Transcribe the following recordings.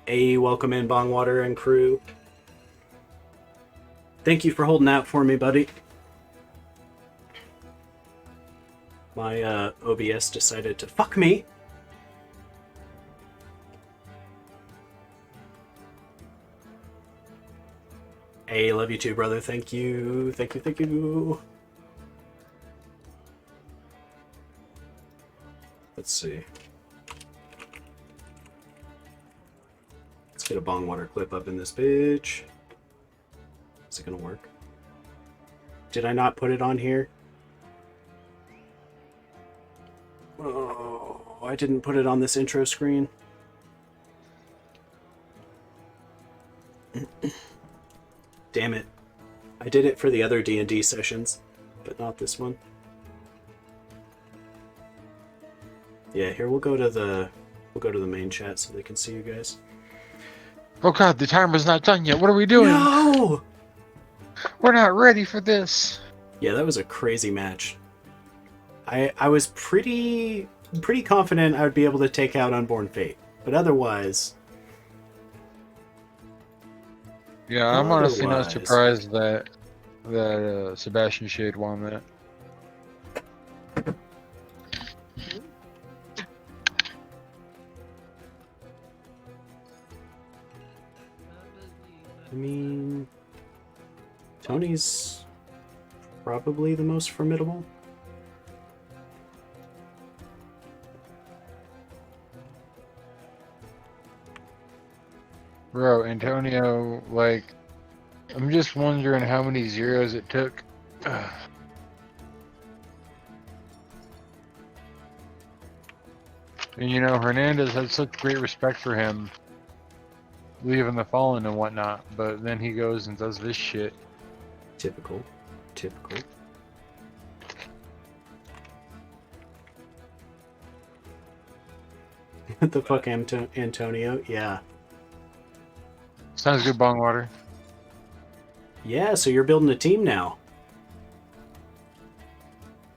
Hey, welcome in, Bongwater and crew. Thank you for holding out for me, buddy. My OBS decided to fuck me. Hey, love you too, brother. Thank you. Thank you, thank you. Let's see. Let's get a Bongwater clip up in this bitch. Is it gonna work? Did I not put it on here? Oh, I didn't put it on this intro screen. Damn it. I did it for the other D&D sessions, but not this one. Yeah, here we'll go to the main chat so they can see you guys. Oh god, the timer's not done yet. What are we doing? No! We're not ready for this. Yeah, that was a crazy match. I was pretty confident I would be able to take out Unborn Fate, but otherwise... Yeah, I'm honestly not surprised that Sebastian Shade won that. I mean, Tony's probably the most formidable. Bro, Antonio, like, I'm just wondering how many zeros it took. And you know, Hernandez had such great respect for him, leaving the Fallen and whatnot, but then he goes and does this shit. Typical. Typical. What the fuck, Antonio? Yeah. Sounds good, Bongwater. Yeah, so you're building a team now.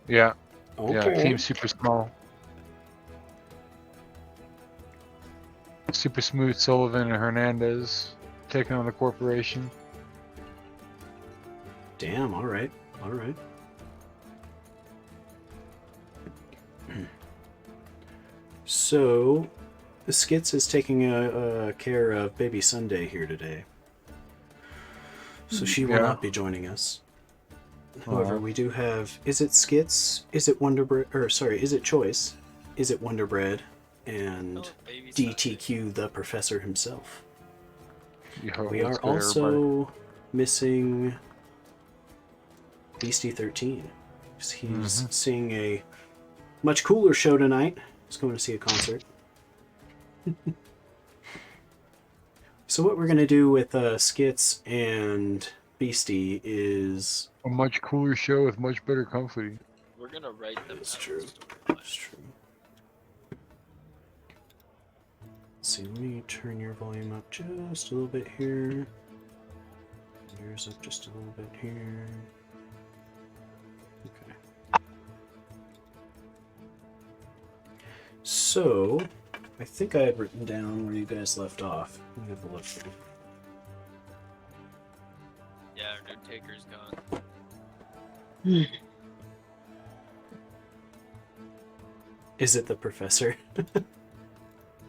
Yeah. Okay. Yeah, team's super small. Super Smooth, Sullivan, and Hernandez taking on the corporation. Damn, alright. Alright. So, the Skits is taking care of Baby Sunday here today. So she will not be joining us. However, we do have... Is it Skits? Is it Wonderbread? Or, sorry, is it Choice? Is it Wonderbread? And DTQ, the professor himself. Yo, We are also missing Beastie 13. He's seeing a much cooler show tonight. He's going to see a concert. So what we're going to do with Skits and Beastie is... a much cooler show with much better company. We're going to write them. That's true. That's true. Let's see, let me turn your volume up just a little bit here. Yours up just a little bit here. Okay. So, I think I had written down where you guys left off. Let me have a look through. Yeah, our new taker's gone. Is it the professor?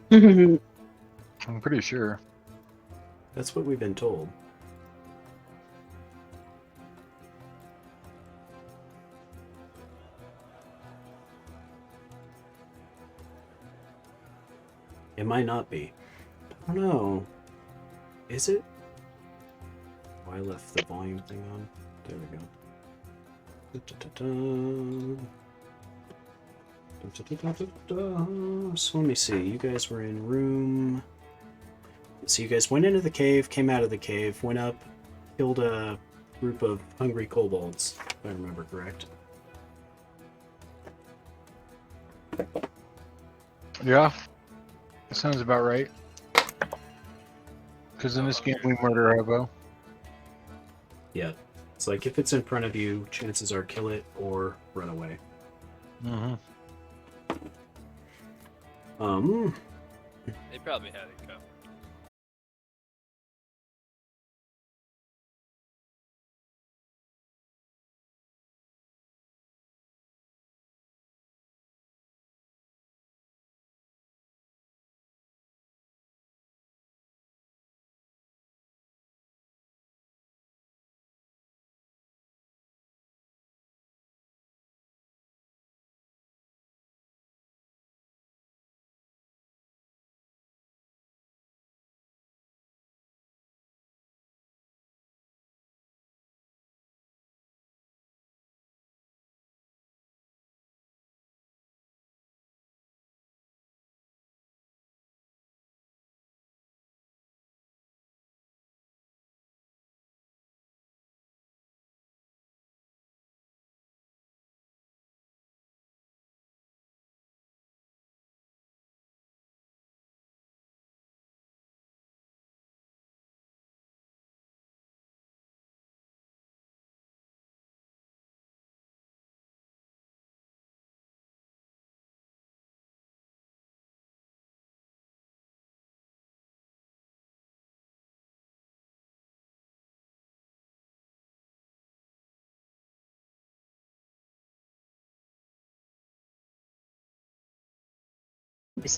I'm pretty sure. That's what we've been told. It might not be. I don't know. Is it? Oh, I left the volume thing on. There we go. So let me see. You guys were in room... So you guys went into the cave, came out of the cave, went up, killed a group of hungry kobolds, if I remember correct. Yeah, that sounds about right. Because in this game we murder a hobo. Yeah. It's like if it's in front of you, chances are kill it or run away. Mm-hmm. They probably had it covered.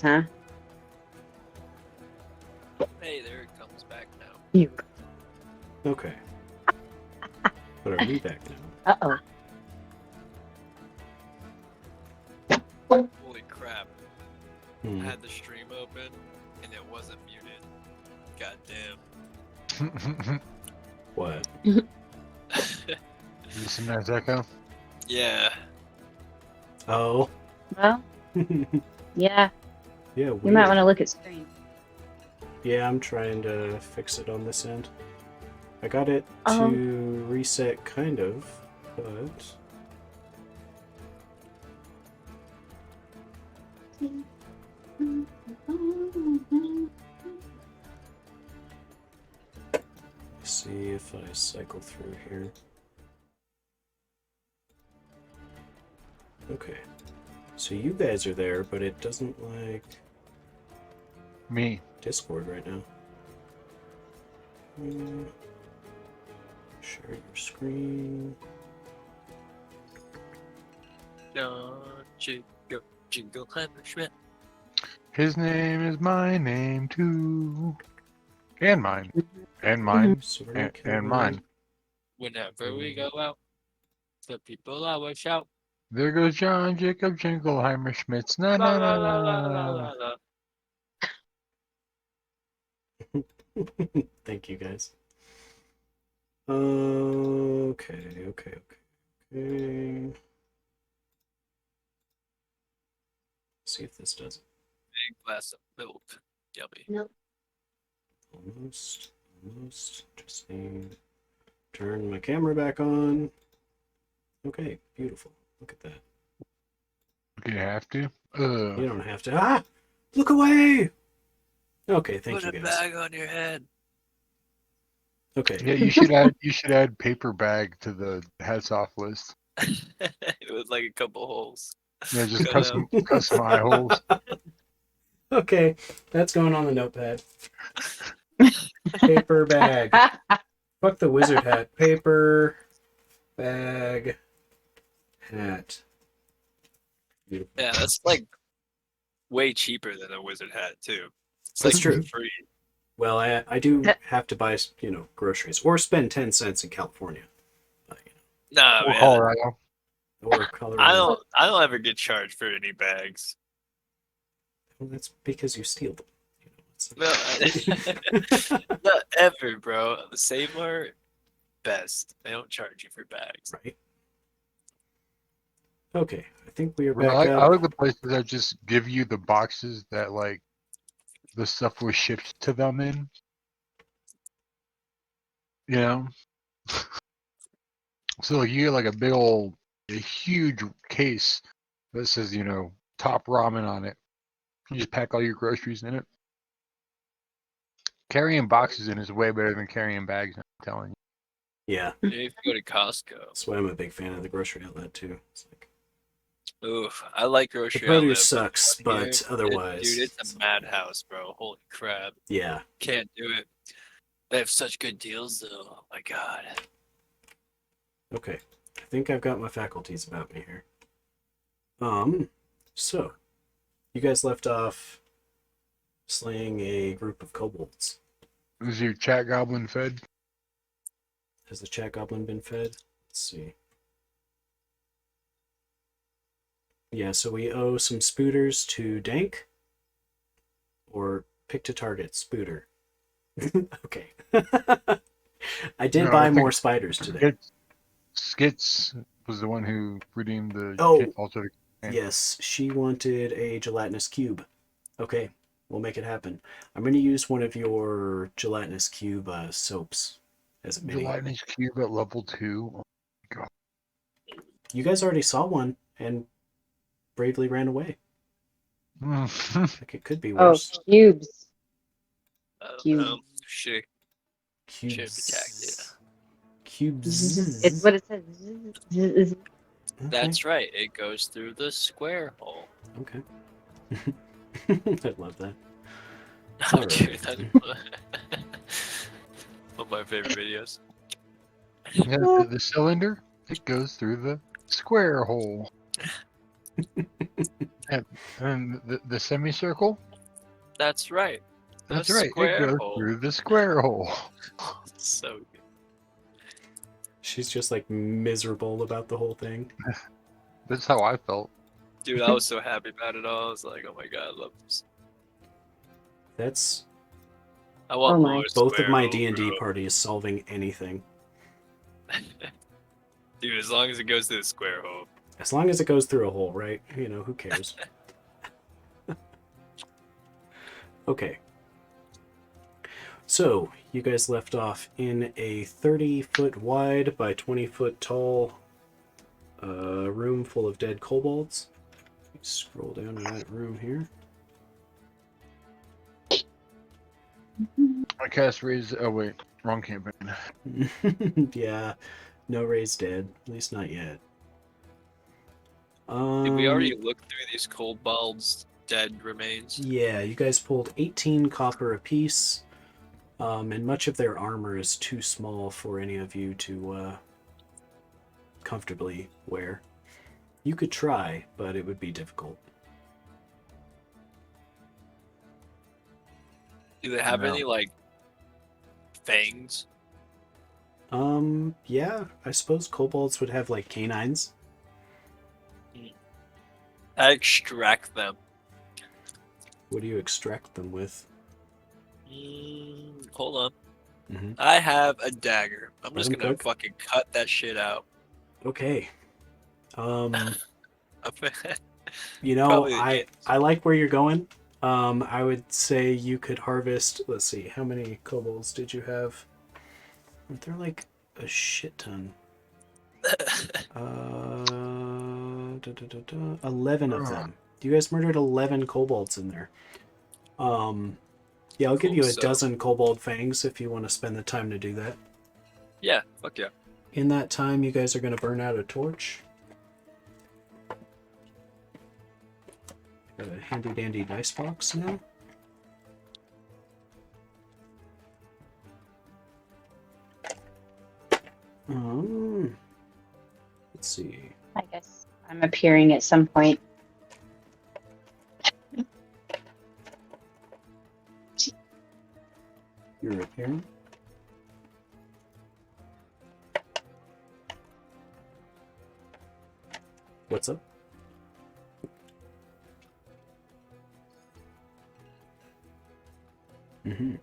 Huh? Hey, there it comes back now. You. Okay. But are we back now? Uh-oh. Holy crap. I Hmm. had the stream open and it wasn't muted. God damn. What? You see that echo? Yeah. Oh. Well, yeah. Yeah, You might weird. want to look at stream. Yeah, I'm trying to fix it on this end. I got it to reset, kind of, but... see if I cycle through here. Okay. So you guys are there, but it doesn't like Me. Discord right now. Share your screen. Jingle, jingle, Hammerschmidt. His name is my name too. And mine. And mine. So we're not And mine. Whenever we go out, the people always shout. There goes John Jacob Jingleheimer Schmitz. Na La na la na la na la na la na. la. Thank you guys. Okay. See if this does it. Big glass of milk. Yummy. Nope. Almost. Just need to turn my camera back on. Okay, beautiful. Look at that. You have to. You don't have to. Ah! Look away! Okay, thank Put you a guys. bag on your head. Okay. Yeah, you should add paper bag to the hats off list. It was like a couple holes. Yeah, just Cut custom eye holes. Okay, that's going on the notepad. Paper bag. Fuck the wizard hat. Paper bag hat. Beautiful. Yeah, that's like way cheaper than a wizard hat too. It's That's like true. free. Well, I do have to buy, groceries or spend 10 cents in California. But, Nah, Or man. Colorado. or Colorado. I don't ever get charged for any bags. Well, that's because you steal them. No, not ever, bro. The Save Mart, best. They don't charge you for bags. Right. Okay, I think we are Well, back I up. like the places that just give you the boxes that like the stuff was shipped to them in. You know? So like you get like a huge case that says, top ramen on it. You just pack all your groceries in it. Carrying boxes in is way better than carrying bags, I'm telling you. Yeah, Maybe if you go to Costco. that's why I'm a big fan of the grocery outlet too. It's like, Oof, I like the grocery produce outlet, sucks, but one here, but otherwise, dude, it's a madhouse, bro. Holy crap, yeah. can't do it. They have such good deals, though. Oh my god. Okay, I think I've got my faculties about me here. So you guys left off slaying a group of kobolds. Is your chat goblin fed? Has the chat goblin been fed? Let's see. Yeah, so we owe some spooters to Dank. Or pick to target, spooter. Okay. I did No, I buy think more spiders today. Skits was the one who redeemed the Oh, altar. yes, she wanted a gelatinous cube. Okay, we'll make it happen. I'm going to use one of your gelatinous cube soaps as a mini. Gelatinous cube at level 2. Oh my god. You guys already saw one and bravely ran away. Like it could be Oh, worse. cubes. I don't Cube. know. Should have attacked it. Cubes. It's what it says. Okay. That's right. It goes through the square hole. Okay. I love that. Oh, Alright. dude, that's one of my favorite videos. Yeah, the cylinder, it goes through the square hole. and the semicircle, That's right. that's The right, it square goes hole. through the square hole. So good. She's just like miserable about the whole thing. That's how I felt. Dude, I was so happy about it all. I was like, oh my god, I love this. That's I want Oh my. more both of square my hole, D&D bro. parties solving anything. Dude, as long as it goes to the square hole. As long as it goes through a hole, right? You know, who cares? Okay. So, you guys left off in a 30-foot wide by 20-foot tall room full of dead kobolds. Scroll down to that room here. I cast raise. Oh wait, wrong campaign. Yeah, no Ray's dead. At least not yet. Did we already look through these kobolds' dead remains? Yeah, you guys pulled 18 copper apiece, and much of their armor is too small for any of you to comfortably wear. You could try, but it would be difficult. Do they have No. any, like, fangs? Yeah, I suppose kobolds would have, like, canines. I extract them. What do you extract them with? Hold on. Mm-hmm. I have a dagger. I'm Let just 'em gonna cook. fucking cut that shit out. Okay. You Probably know, the I like where you're going. I would say you could harvest. Let's see, how many kobolds did you have? Aren't there like a shit ton? 11 of them. You guys murdered 11 kobolds in there. Yeah, I'll give you a So- dozen kobold fangs if you want to spend the time to do that. Yeah, fuck yeah. In that time, you guys are going to burn out a torch. Got a handy dandy dice box now. Let's see. I guess I'm appearing at some point. You're appearing. What's up? Mm-hmm.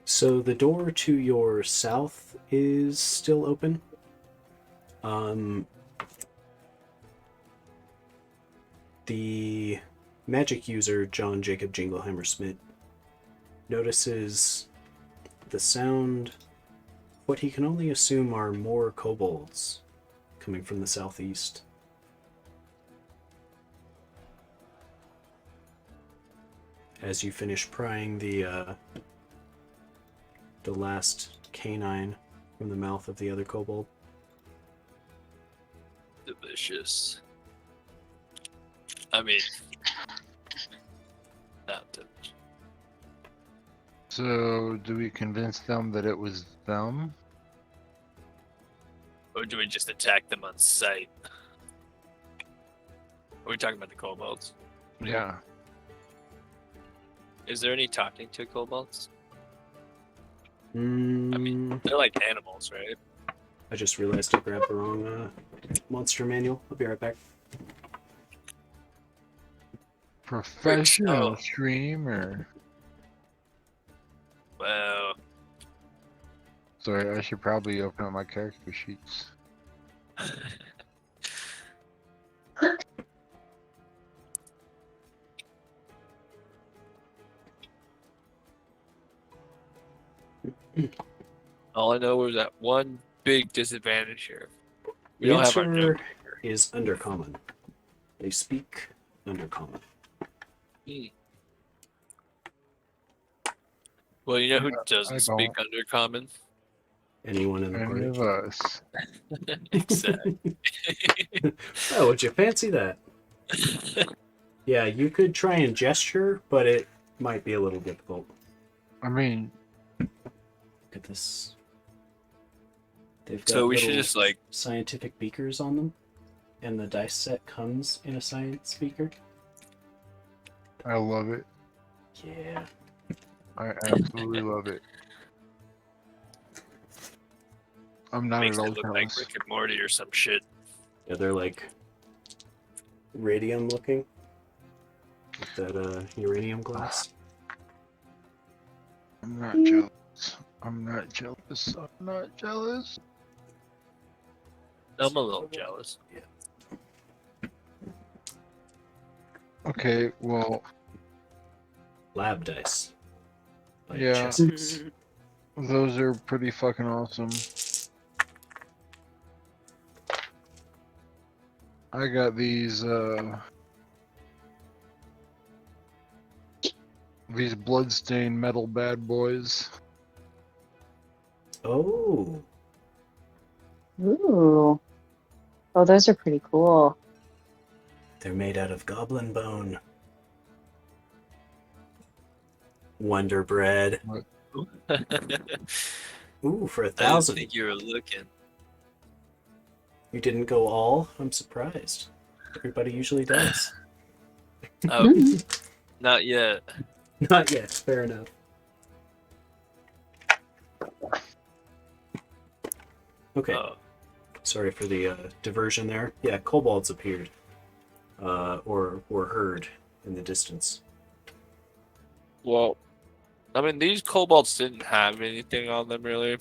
So the door to your south is still open. The magic user, John Jacob Jingleheimer Smith, notices the sound, what he can only assume are more kobolds coming from the southeast. As you finish prying the the last canine from the mouth of the other kobold. Delicious. I mean, not delicious. So, do we convince them that it was them? Or do we just attack them on sight? Are we talking about the kobolds? Yeah. Is there any talking to kobolds? Mm, They're like animals, right? I just realized I grabbed the wrong monster manual. I'll be right back. Professional Oh. streamer. Well, Sorry, I should probably open up my character sheets. all I know is that one big disadvantage here. We The don't have our answer note taker. is Undercommon. They speak Undercommon. Well, you know who I doesn't speak Undercommon? Anyone in the Any party? of us. Exactly. Oh, would you fancy that? Yeah, you could try and gesture, but it might be a little difficult. I mean, Look at this. They've got So we should little just like scientific beakers on them, and the dice set comes in a science beaker. I love it. Yeah. I absolutely love it. I'm not makes at it all look like jealous. Rick and Morty or some shit. Yeah, they're like radium looking. With that uranium glass. I'm not jealous. I'm not jealous. I'm not jealous. I'm a little jealous. Okay, well, Lab dice. Like Yeah. chestnuts. those are pretty fucking awesome. I got these bloodstained metal bad boys. Oh, Ooh. Oh, those are pretty cool. they're made out of goblin bone. Wonder bread. Ooh, for I didn't 1,000. think you were looking. You didn't go all? I'm surprised. Everybody usually does. Oh, not yet. Not yet. Fair enough. Okay. Sorry for the diversion there. Yeah, kobolds appeared. Or were heard in the distance. Well, I mean, these kobolds didn't have anything on them really.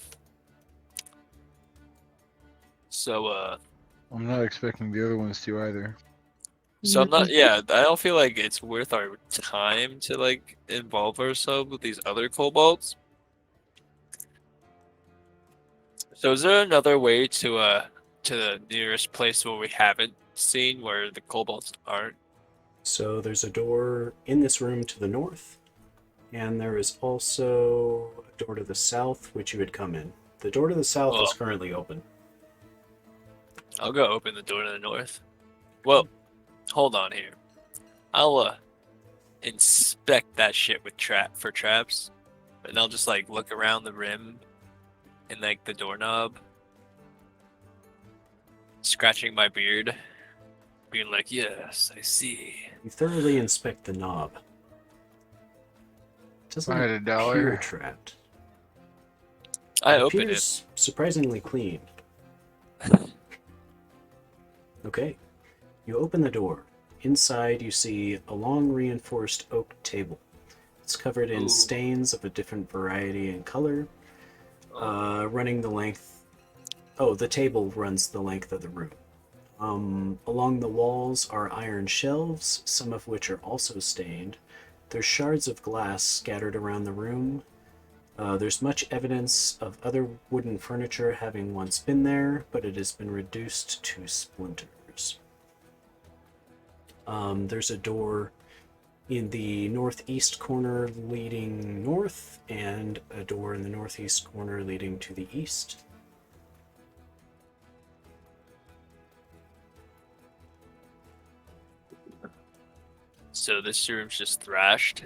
So, I'm not expecting the other ones to either. so I'm not. Yeah, I don't feel like it's worth our time to like involve ourselves with these other kobolds. So, is there another way to the nearest place where we haven't seen where the kobolds aren't? So there's a door in this room to the north, and there is also a door to the south, which you would come in. The door to the south is currently open. I'll go open the door to the north. Well, hold on here. I'll inspect that shit with for traps, and I'll just like look around the rim and like the doorknob, scratching my beard, being like, "Yes, I see." You thoroughly inspect the knob. It doesn't I had appear $1. trapped. I It open it. appears surprisingly clean. Okay. You open the door. Inside you see a long reinforced oak table. It's covered in stains of a different variety and color, running the length... Oh, the table runs the length of the room. Along the walls are iron shelves, some of which are also stained. There's shards of glass scattered around the room. There's much evidence of other wooden furniture having once been there, but it has been reduced to splinters. There's a door in the northeast corner leading north, and a door in the northeast corner leading to the east. So this room's just thrashed.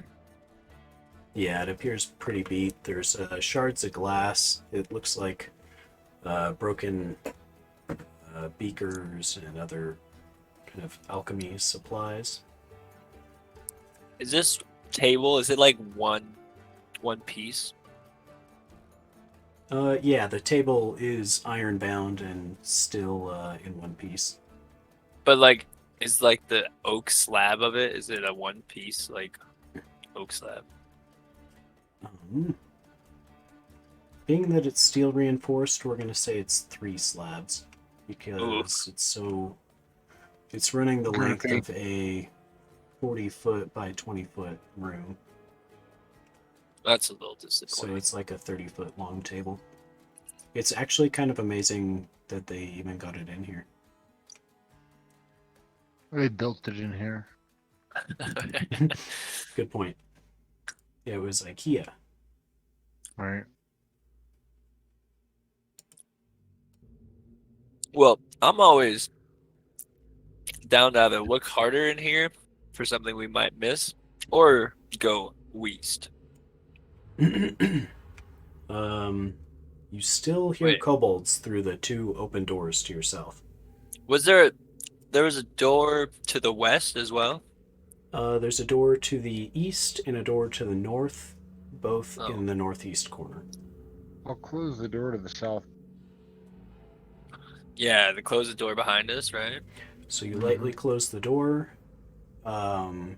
Yeah, it appears pretty beat. There's shards of glass. It looks like broken beakers and other kind of alchemy supplies. Is this table? Is it like one piece? Yeah, the table is iron-bound and still in one piece. But like, is like the oak slab of it? Is it a one piece like oak slab? Being that it's steel reinforced, we're gonna say it's 3 slabs because it's running the length of a 40-foot by 20-foot room. That's a little disappointing. So it's like a 30-foot long table. It's actually kind of amazing that they even got it in here. They built it in here. Good point. Yeah, it was IKEA. Right. Well, I'm always down to either look harder in here for something we might miss, or go west. You still hear kobolds through the 2 open doors to your south. Was there was a door to the west as well? There's a door to the east and a door to the north, both in the northeast corner. I'll close the door to the south. Yeah, they close the door behind us, right? So you lightly close the door, and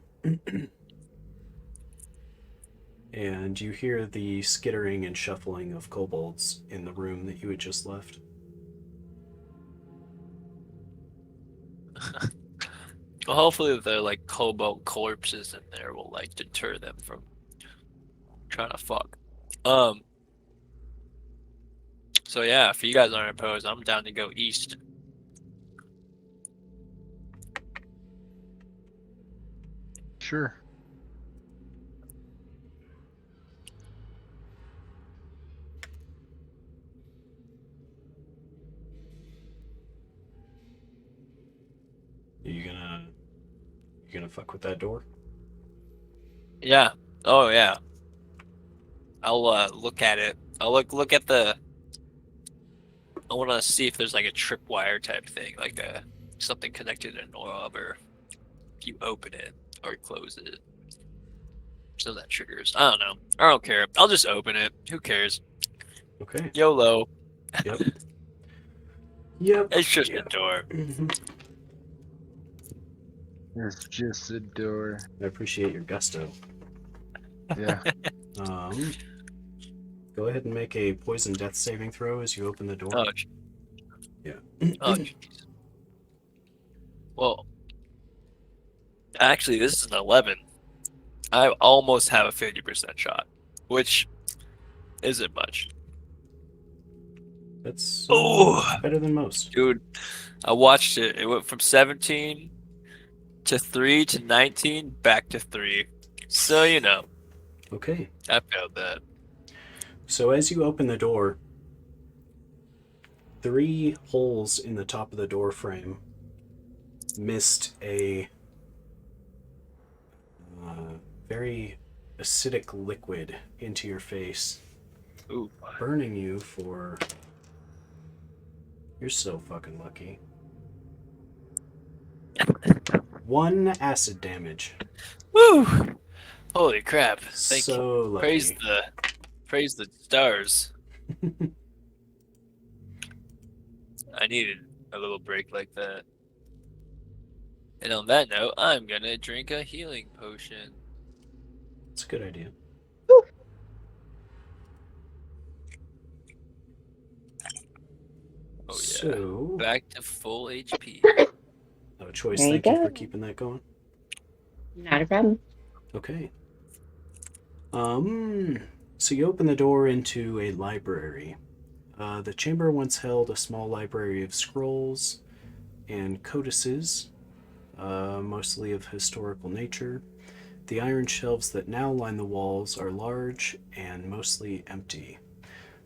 you hear the skittering and shuffling of kobolds in the room that you had just left. Well, hopefully the like kobold corpses in there will like deter them from trying to fuck. So yeah, if you guys aren't opposed, I'm down to go east. Sure. You gonna fuck with that door? Yeah. Oh yeah. I'll look at it. I'll look at the. I want to see if there's like a tripwire type thing, like something connected to an orb, or if you open it or close it, so that triggers. I don't know. I don't care. I'll just open it. Who cares? Okay. YOLO. Yep. Yep. It's just a door. It's just a door. I appreciate your gusto. Yeah. Go ahead and make a poison death saving throw as you open the door. Oh. Yeah. Oh, jeez. Well, actually, this is an 11. I almost have a 50% shot, which isn't much. That's Oh, better than most. dude, I watched it. It went from 17 to 3 to 19 back to 3. So, you know, Okay. I failed that. So as you open the door, 3 holes in the top of the door frame mist a very acidic liquid into your face, Ooh. burning you for... You're so fucking lucky. 1 acid damage. Woo! Holy crap. Thank you. So lucky. Praise the stars. I needed a little break like that. And on that note, I'm gonna drink a healing potion. It's a good idea. Oh yeah. So, Back to full HP. no choice. There you Thank you go. for keeping that going. Not a problem. Okay. So you open the door into a library. The chamber once held a small library of scrolls and codices, mostly of historical nature. The iron shelves that now line the walls are large and mostly empty.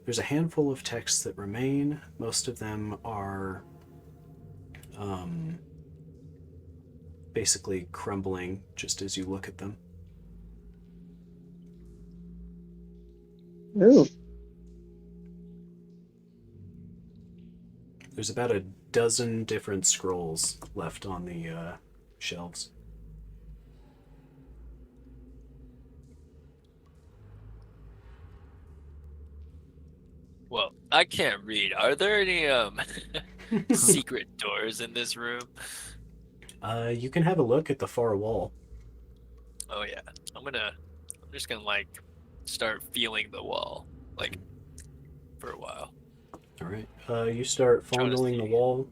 There's a handful of texts that remain. Most of them are basically crumbling just as you look at them. Ooh. There's about a dozen different scrolls left on the shelves. Well, I can't read. Are there any secret doors in this room? You can have a look at the far wall. Oh yeah. I'm just gonna like start feeling the wall, like for a while. All right. You start Trying to fondling the see. wall,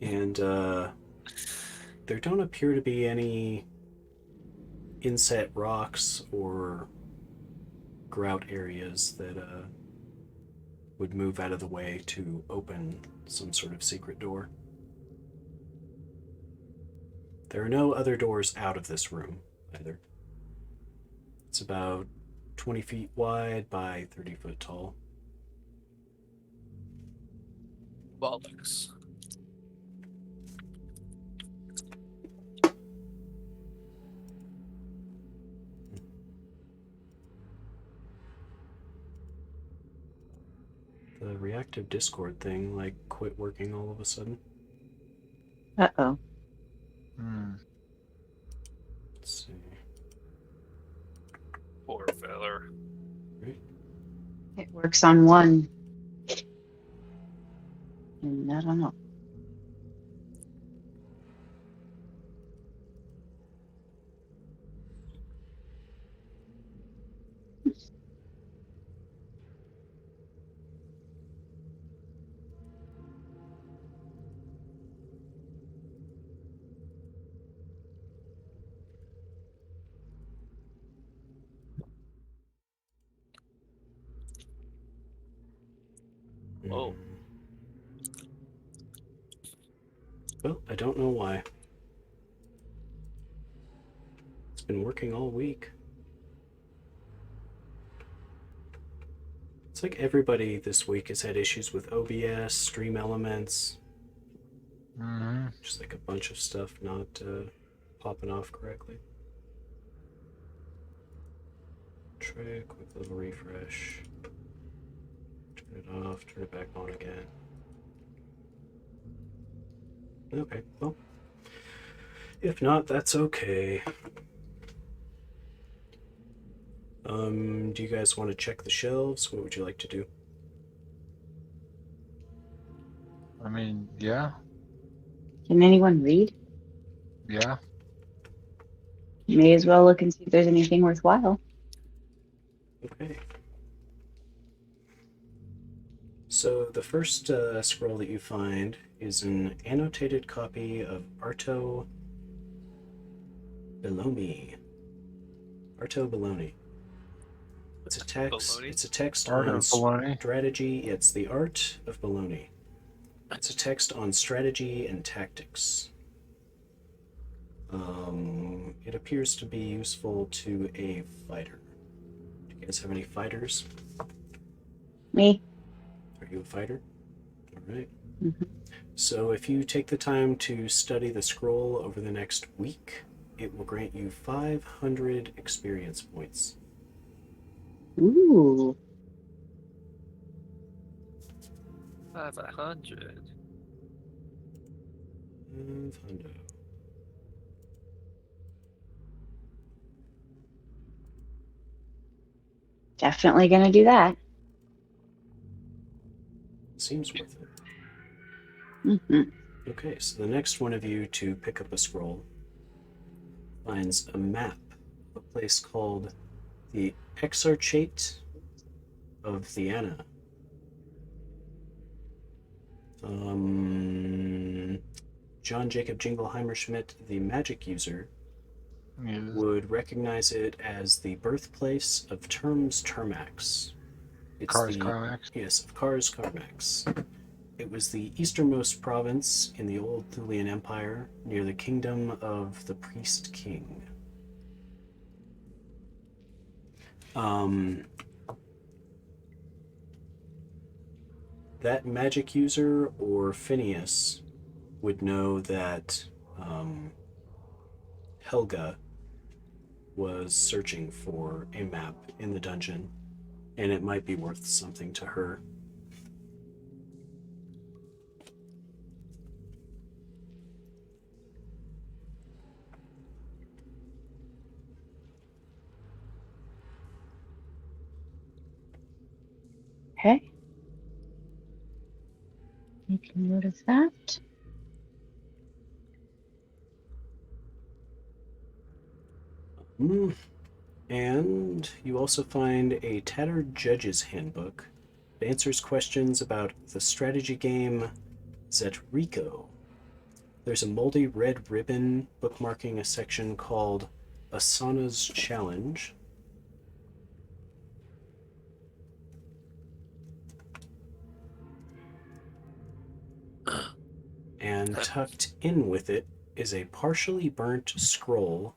and there don't appear to be any inset rocks or grout areas that would move out of the way to open some sort of secret door. There are no other doors out of this room either. It's about 20 feet wide by 30 foot tall. Bollocks. The reactive Discord thing, like, quit working all of a sudden. Uh-oh. Let's see. Poor feller. Right. It works on one. And I don't know. Oh. Well, I don't know why. It's been working all week. It's like everybody this week has had issues with OBS, Stream Elements, just like a bunch of stuff not popping off correctly. Try a quick little refresh. Turn it off, turn it back on again. Okay, well, if not, that's okay. Do you guys want to check the shelves? What would you like to do? I mean, yeah. Can anyone read? Yeah. May as well look and see if there's anything worthwhile. Okay. So the first scroll that you find is an annotated copy of Arto Bellomi. Arto Bellomi. It's a text. Baloney? It's a text Art on of baloney. strategy. It's the art of baloney. It's a text on strategy and tactics. It appears to be useful to a fighter. Do you guys have any fighters? Me? Are you a fighter? All right. Mm-hmm. So if you take the time to study the scroll over the next week, it will grant you 500 experience points. Ooh. 500. 500. Definitely gonna do that. Seems worth it. Mm-hmm. Okay, so the next one of you to pick up a scroll finds a map of a place called the Exarchate of Vienna. John Jacob Jingleheimer Schmidt, the magic user, would recognize it as the birthplace of Terms Termax. It's Cars Carmax. Yes, of Cars Carmax. It was the easternmost province in the old Thulian Empire, near the kingdom of the Priest King. Um, that magic user or Phineas would know that Helga was searching for a map in the dungeon, and it might be worth something to her. Okay. Make a note of that. And you also find a tattered judge's handbook that answers questions about the strategy game Zetrico. There's a moldy red ribbon bookmarking a section called Asana's Challenge. And tucked in with it is a partially burnt scroll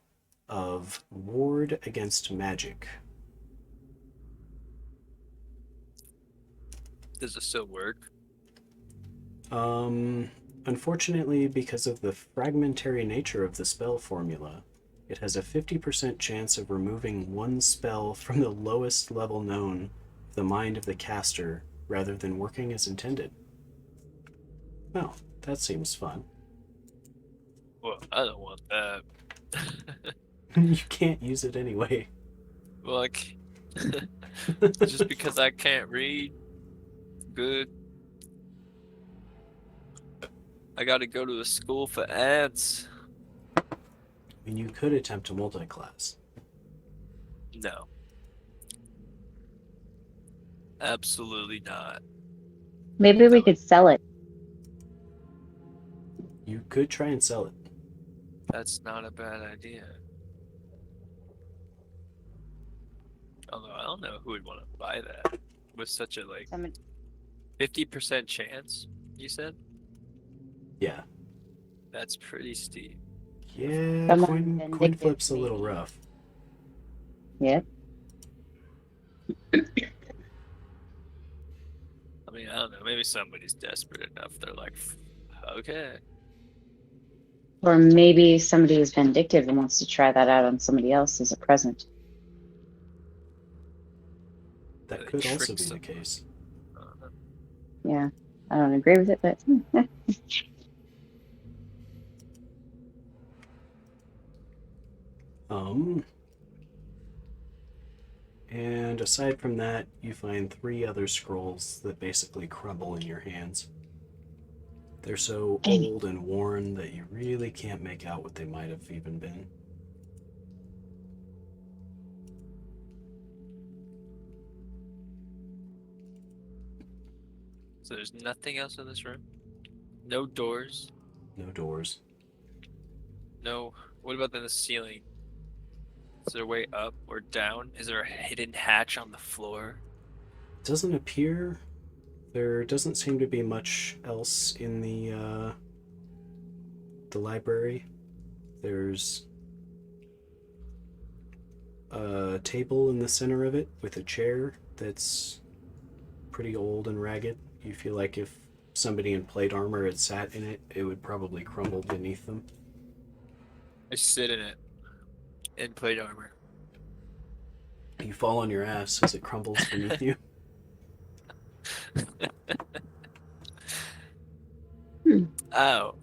of Ward Against Magic. Does it still work? Unfortunately, because of the fragmentary nature of the spell formula, it has a 50% chance of removing one spell from the lowest level known of the mind of the caster rather than working as intended. Well, that seems fun. Well, I don't want that. You can't use it anyway. Well, like, just because I can't read good, I gotta go to a school for ants. I mean, you could attempt to multi-class. No. Absolutely not. Maybe we could sell it. You could try and sell it. That's not a bad idea. Although I don't know who would want to buy that with such a like 50% chance, you said? Yeah. That's pretty steep. Yeah, coin flip's a little rough. Yep. I mean, I don't know. Maybe somebody's desperate enough. They're like, okay. Or maybe somebody is vindictive and wants to try that out on somebody else as a present. That could also be the case. Yeah, I don't agree with it, but And aside from that, you find 3 other scrolls that basically crumble in your hands. They're so old and worn that you really can't make out what they might have even been. So there's nothing else in this room? No doors? No doors. No. What about in the ceiling? Is there a way up or down? Is there a hidden hatch on the floor? Doesn't appear. There doesn't seem to be much else in the library. There's a table in the center of it with a chair that's pretty old and ragged. You feel like if somebody in plate armor had sat in it, it would probably crumble beneath them. I sit in it. In plate armor. You fall on your ass as it crumbles beneath you. Ow.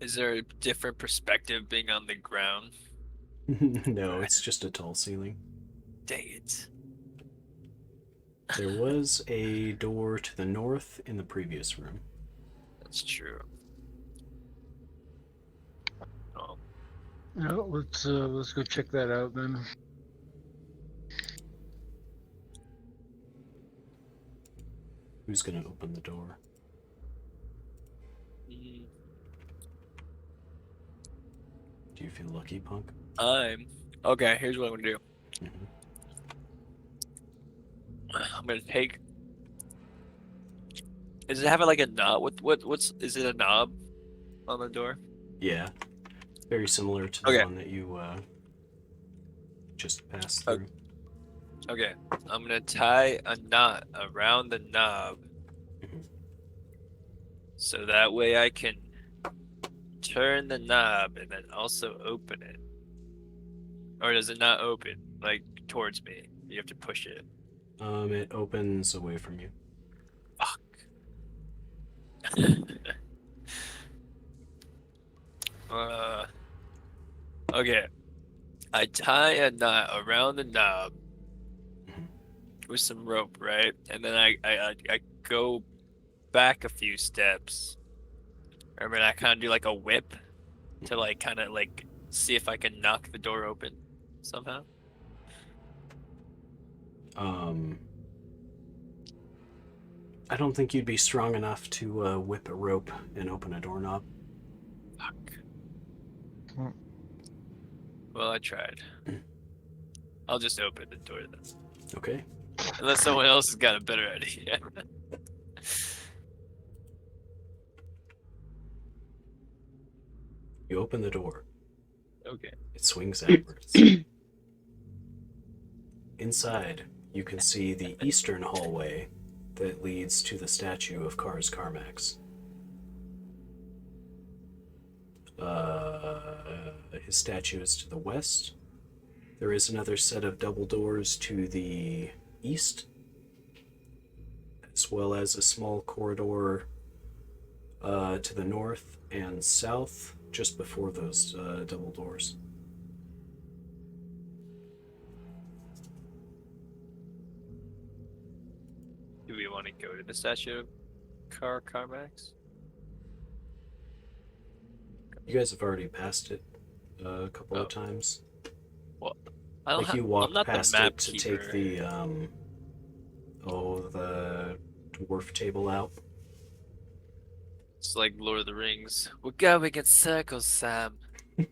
Is there a different perspective being on the ground? No, it's just a tall ceiling. Dang it. There was a door to the north in the previous room. That's true. Oh. Yeah, let's go check that out then. Who's gonna open the door? Do you feel lucky, Punk? Okay, here's what I'm gonna do. Mm-hmm. I'm gonna take. Does it have like a knob? What's is it a knob on the door? Yeah, very similar to the Okay. one that you just passed Uh, through. Okay, I'm gonna tie a knot around the knob Mhm. so that way I can turn the knob and then also open it. Or does it not open, like, towards me? You have to push it. It opens away from you. Fuck. Okay. I tie a knot around the knob Mhm. with some rope, right? And then I go back a few steps. I mean, I kind of do like a whip to like kind of like see if I can knock the door open somehow. Um, I don't think you'd be strong enough to whip a rope and open a doorknob. Fuck. Hmm. Well, I tried. I'll just open the door then. Okay. Unless someone else has got a better idea. You open the door. Okay. It swings outwards. Inside, you can see the eastern hallway that leads to the statue of Kars Carmax. His statue is to the west. There is another set of double doors to the east, as well as a small corridor to the north and south, just before those double doors. Do we want to go to the statue of Carmax? You guys have already passed it a couple Oh, of times. well, I don't Like have. you I'm walked not the past map it to keeper. take the the dwarf table out. It's like Lord of the Rings. We're going in circles, Sam. Every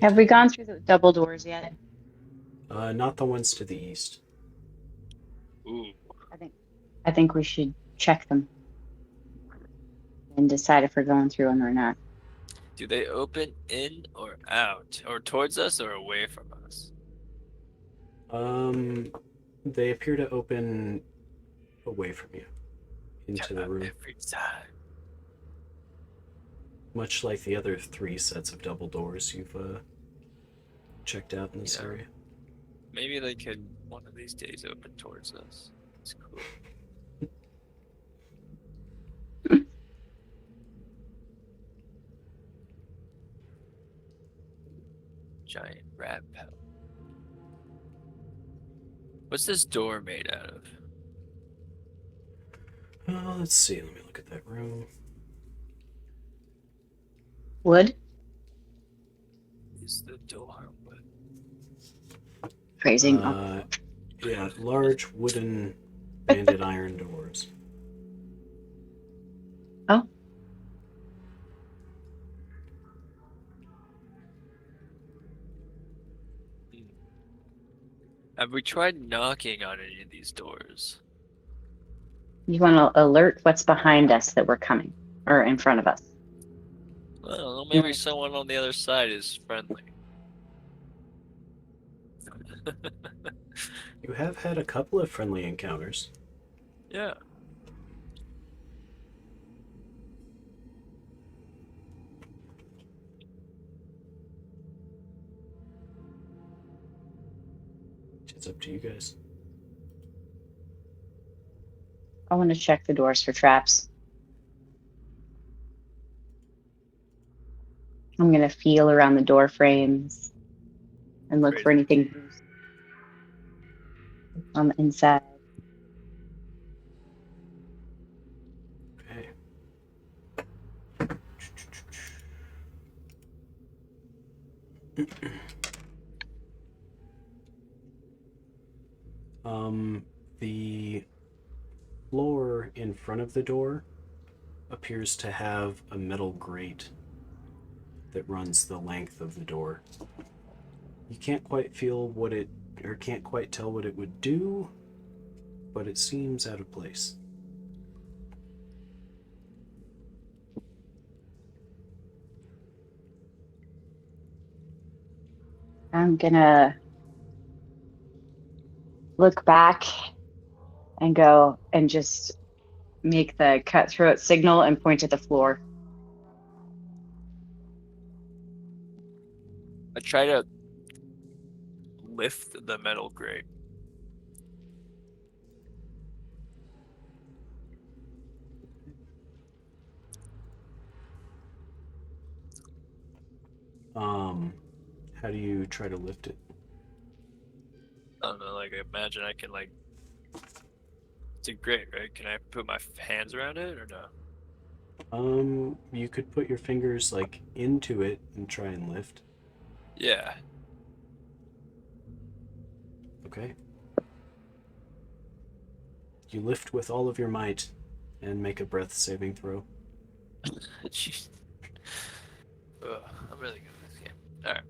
Have we time. gone through the double doors yet? Not the ones to the east. Ooh. I think we should check them and decide if we're going through them or not. Do they open in or out? Or towards us or away from us? They appear to open away from you into the God, room, every time. much like the other three sets of double doors you've checked out in this Yeah. area. Maybe they could one of these days open towards us. It's cool. Giant rat pelt. What's this door made out of? Let's see. Let me look at that room. Wood? Is the door wood? Phrasing. Yeah, large wooden banded iron doors. Oh. Have we tried knocking on any of these doors? You want to alert what's behind us that we're coming, or in front of us. I don't know, maybe someone on the other side is friendly. You have had a couple of friendly encounters. Yeah. It's up to you guys. I want to check the doors for traps. I'm going to feel around the door frames and look for anything loose on the inside. Okay. The floor in front of the door appears to have a metal grate that runs the length of the door. You can't quite feel what it, or can't quite tell what it would do, but it seems out of place. I'm gonna look back and go and just make the cutthroat signal and point at the floor. I try to lift the metal grate. How do you try to lift it? I don't know, like, I imagine I can, like, it's a grate, right? Can I put my hands around it or no? You could put your fingers like into it and try and lift. Yeah. Okay. You lift with all of your might and make a breath saving throw. Jeez. Ugh, I'm really good at this game. Alright.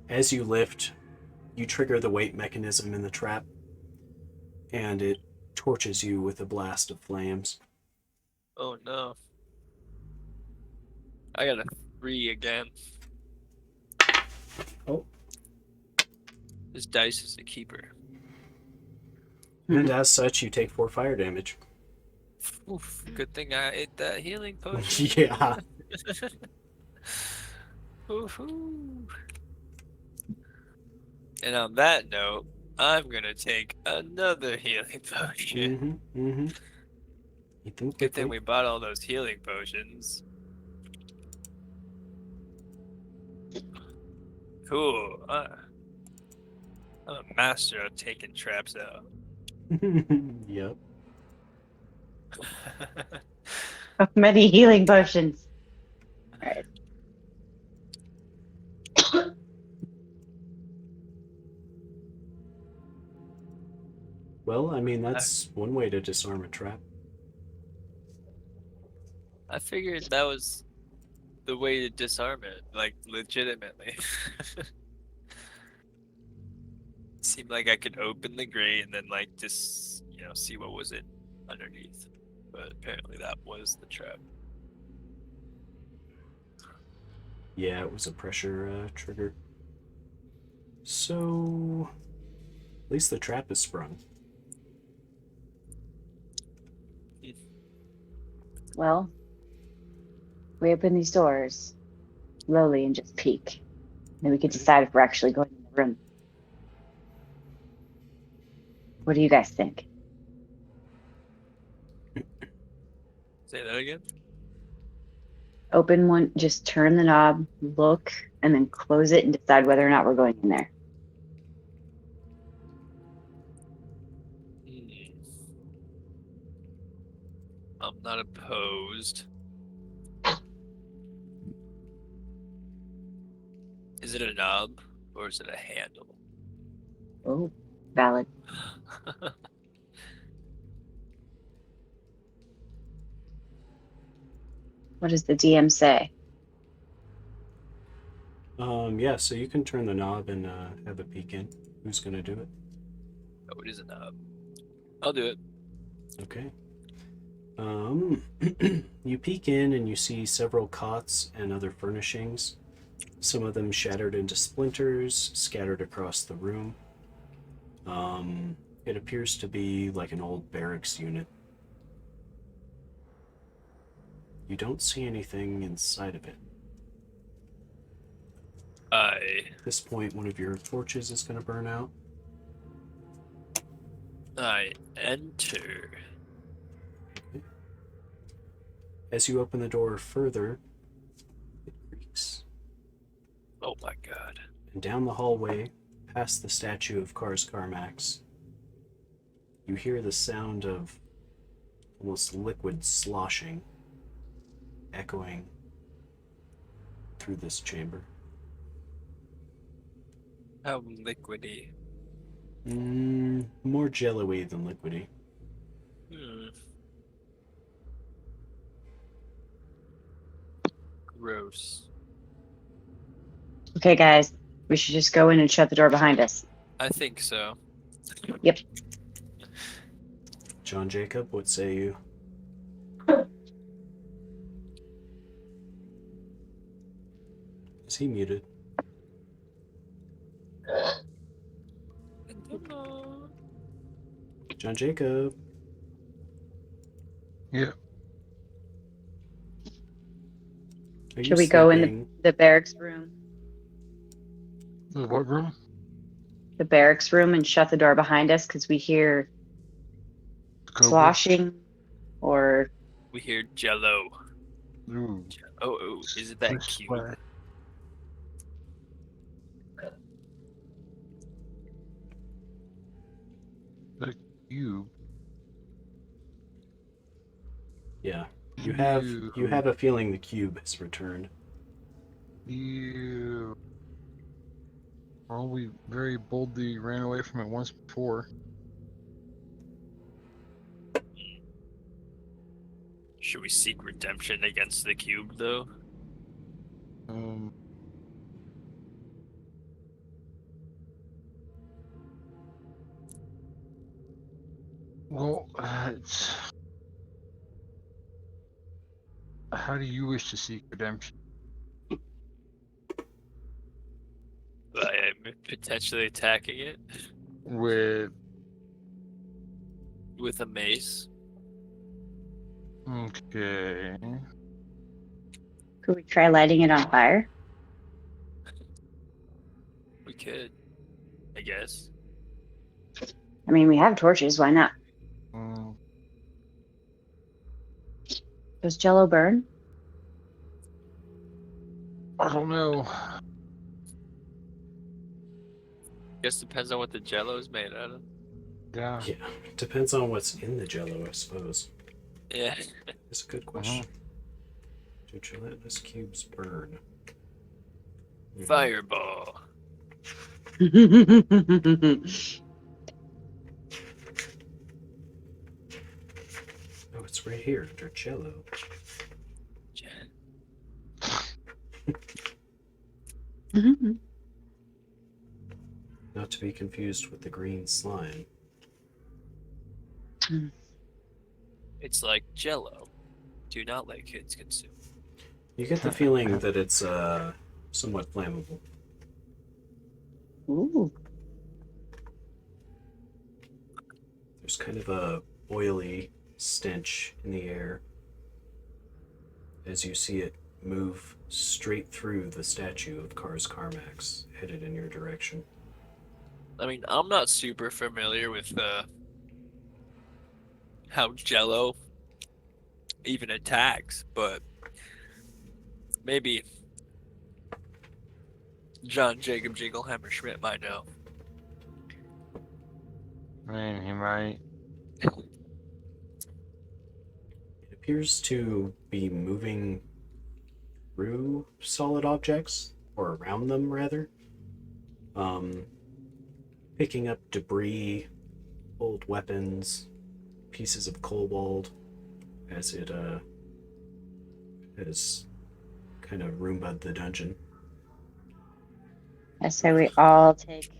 As you lift, you trigger the weight mechanism in the trap, and it torches you with a blast of flames. Oh no. I got a 3 again. Oh. This dice is a keeper. And as such, you take 4 fire damage. Oof, good thing I ate that healing potion. Yeah. Woohoo. And on that note, I'm gonna take another healing potion. Eat them Good quickly. thing we bought all those healing potions. Cool. I'm a master of taking traps out. Yep. Of many healing potions. All right. Well, I mean, that's one way to disarm a trap. I figured that was the way to disarm it, like legitimately. Seemed like I could open the grate and then like just, see what was in underneath. But apparently that was the trap. Yeah, it was a pressure trigger. So, at least the trap is sprung. Well, we open these doors slowly and just peek. Then we can decide if we're actually going in the room. What do you guys think? Say that again? Open one, just turn the knob, look, and then close it and decide whether or not we're going in there. I'm not opposed. Is it a knob or is it a handle? Oh, valid. What does the DM say? Yeah, so you can turn the knob and have a peek in. Who's gonna do it? Oh, it is a knob. I'll do it. Okay. You peek in and you see several cots and other furnishings. Some of them shattered into splinters, scattered across the room. It appears to be like an old barracks unit. You don't see anything inside of it. At this point, one of your torches is going to burn out. I enter. As you open the door further, it creaks. Oh my god. And down the hallway, past the statue of Kars Carmax, you hear the sound of almost liquid sloshing echoing through this chamber. How liquidy. More jello-y than liquidy. Gross. Okay, guys, we should just go in and shut the door behind us. I think so. Yep. John Jacob, what say you? Is he muted? John Jacob. Yeah. Are you Should we go in sleeping? the barracks room? The what room? The barracks room and shut the door behind us because we hear Cobra? sloshing or We hear Jello. Ooh. Oh, is it that Splish cube? splash. The cube. Yeah. You have a feeling the cube has returned. You. Well, we very boldly ran away from it once before. Should we seek redemption against the cube, though? Um. Well, how do you wish to seek redemption? By potentially attacking it With with a mace. okay. could we try lighting it on fire? We could, I guess. I mean, we have torches. Why not? Um, Does Jello burn? I don't know. Guess depends on what the Jello is made out of. Yeah. Yeah. Depends on what's in the jello, I suppose. Yeah. That's a good question. Do gelatinous cubes burn? Fireball. Oh, it's right here under jello. Not to be confused with the green slime. It's like Jello. Do not let kids consume. You get the feeling that it's somewhat flammable. Ooh. There's kind of a oily stench in the air as you see it move straight through the statue of Kars Carmax, headed in your direction. I mean, I'm not super familiar with how Jello even attacks, but maybe John Jacob Jinglehammer Schmidt might know. I mean, he might. It appears to be moving through solid objects, or around them rather. Picking up debris, old weapons, pieces of kobold, as it has kind of Roomba'd the dungeon. I say we all take.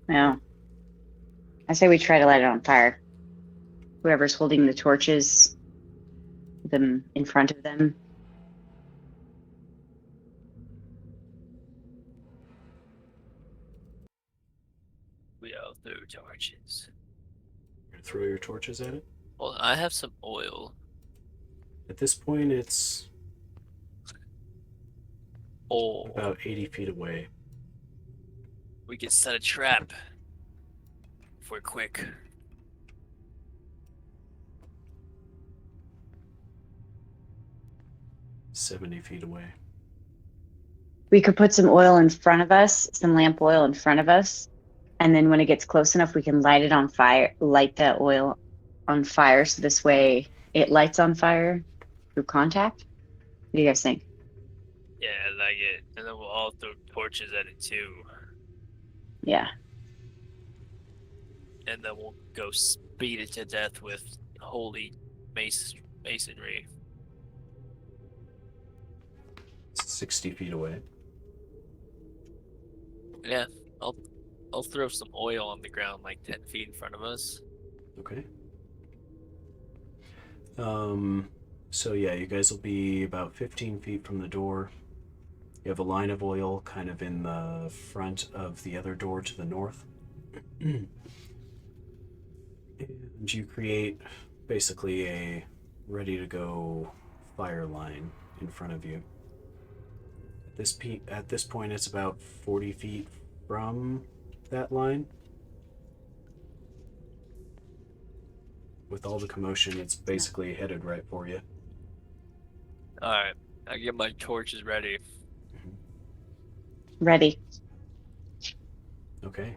No. I say we try to light it on fire. Whoever's holding the torches, them in front of them. We all throw torches. You're gonna throw your torches at it? Well, I have some oil. At this point, it's Oh, about 80 feet away. we can set a trap if we're quick. $70 feet away. We could put some oil in front of us, some lamp oil in front of us, and then when it gets close enough, we can light it on fire, light the oil on fire, so this way it lights on fire through contact. What do you guys think? Yeah, I like it. And then we'll all throw torches at it too. Yeah. And then we'll go speed it to death with holy masonry. 60 feet away. Yeah, I'll throw some oil on the ground like 10 feet in front of us. Okay. So yeah, you guys will be about 15 feet from the door. You have a line of oil kind of in the front of the other door to the north. And you create basically a ready to go fire line in front of you. At this point, it's about 40 feet from that line. With all the commotion, it's basically headed right for you. Alright, I get my torches ready. Ready. Okay.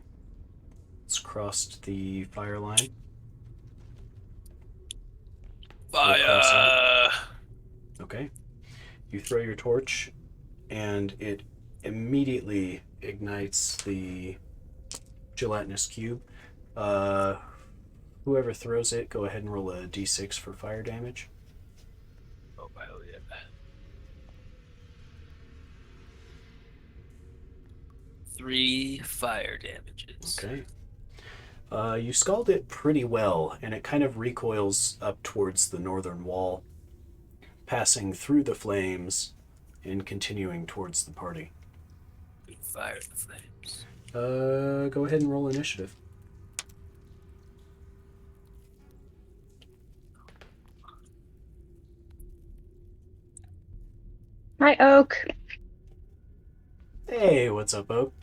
It's crossed the fire line. Fire! Okay. You throw your torch, and it immediately ignites the gelatinous cube. Whoever throws it, go ahead and roll a d6 for fire damage. Oh, hell yeah. Three fire damages. Okay. You scald it pretty well, and it kind of recoils up towards the northern wall, passing through the flames and continuing towards the party. Fire the flames. Go ahead and roll initiative. Hi, Oak. Hey, what's up, Oak?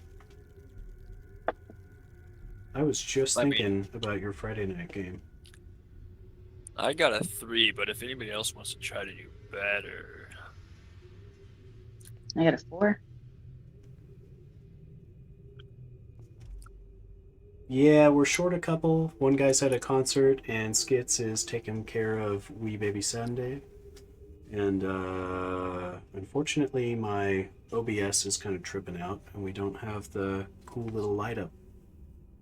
I was just I mean- thinking about your Friday night game. I got a 3, but if anybody else wants to try to do better. I got a 4. Yeah, we're short a couple. One guy's at a concert, and Skits is taking care of Wee Baby Sunday. And unfortunately, my OBS is kind of tripping out, and we don't have the cool little light up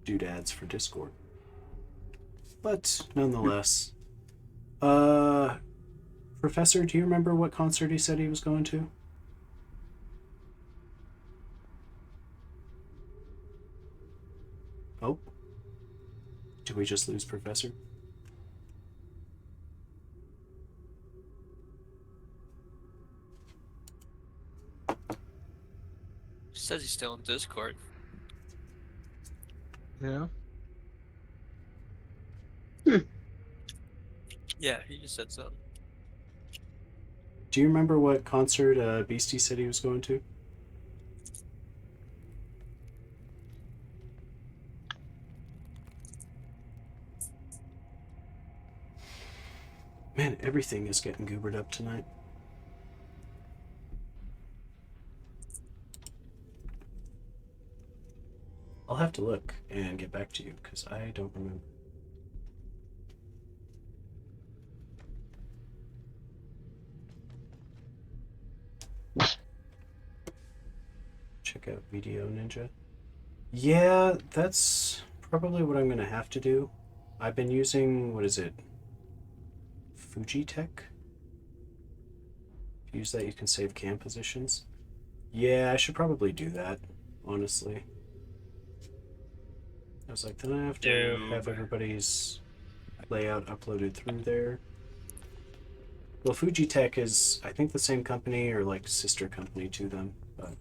doodads for Discord. But nonetheless, Professor, do you remember what concert he said he was going to? Oh, did we just lose Professor? Says he's still in Discord. Yeah. Yeah, he just said something. Do you remember what concert Beastie said he was going to? Man, everything is getting goobered up tonight. I'll have to look and get back to you because I don't remember. Check out Video Ninja. Yeah, that's probably what I'm going to have to do. I've been using, what is it? Fujitech? If you use that, you can save cam positions. Yeah, I should probably do that, honestly. I was like, then I have to have everybody's layout uploaded through there. Well, Fujitech is, I think, the same company or like sister company to them, but.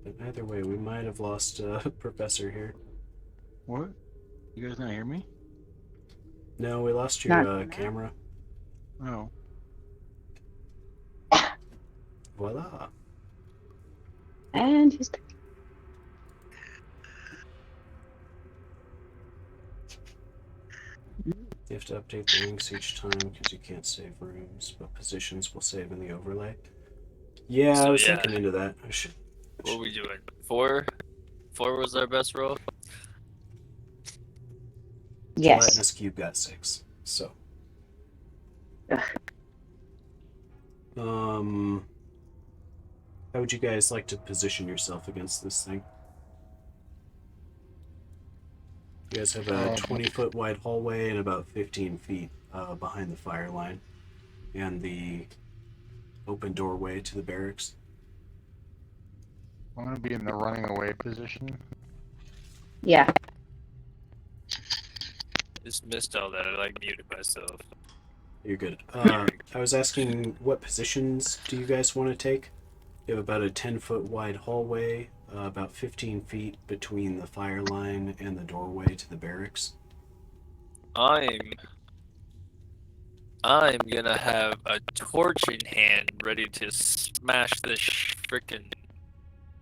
But either way, we might have lost Professor here. What? You guys not hear me? No, we lost your Not- camera. Oh. Voila. And he's back. You have to update the links each time because you can't save rooms, but positions will save in the overlay. Yeah, So, I was yeah. looking into that. I should. What are we doing? 4? 4 was our best roll? Yes. Gelatinous Cube got 6. So. Ugh. How would you guys like to position yourself against this thing? You guys have a 20-foot wide hallway and about 15 feet behind the fire line and the open doorway to the barracks. I'm gonna be in the running away position. Yeah. Just missed all that. I like muted myself. You're good. I was asking, what positions do you guys want to take? You have about a 10-foot wide hallway, about 15 feet between the fire line and the doorway to the barracks. I'm gonna have a torch in hand, ready to smash this frickin'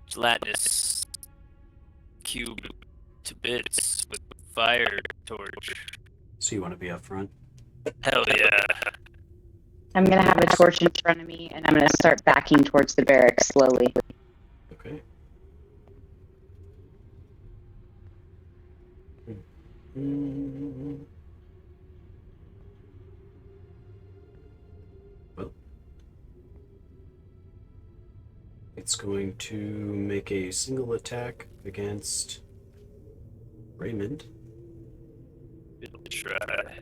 gelatinous cube to bits with fire torch. So you want to be up front? Hell yeah! I'm gonna have a torch in front of me, and I'm gonna start backing towards the barracks slowly. Okay. Well, it's going to make a single attack against Raymond. It'll try.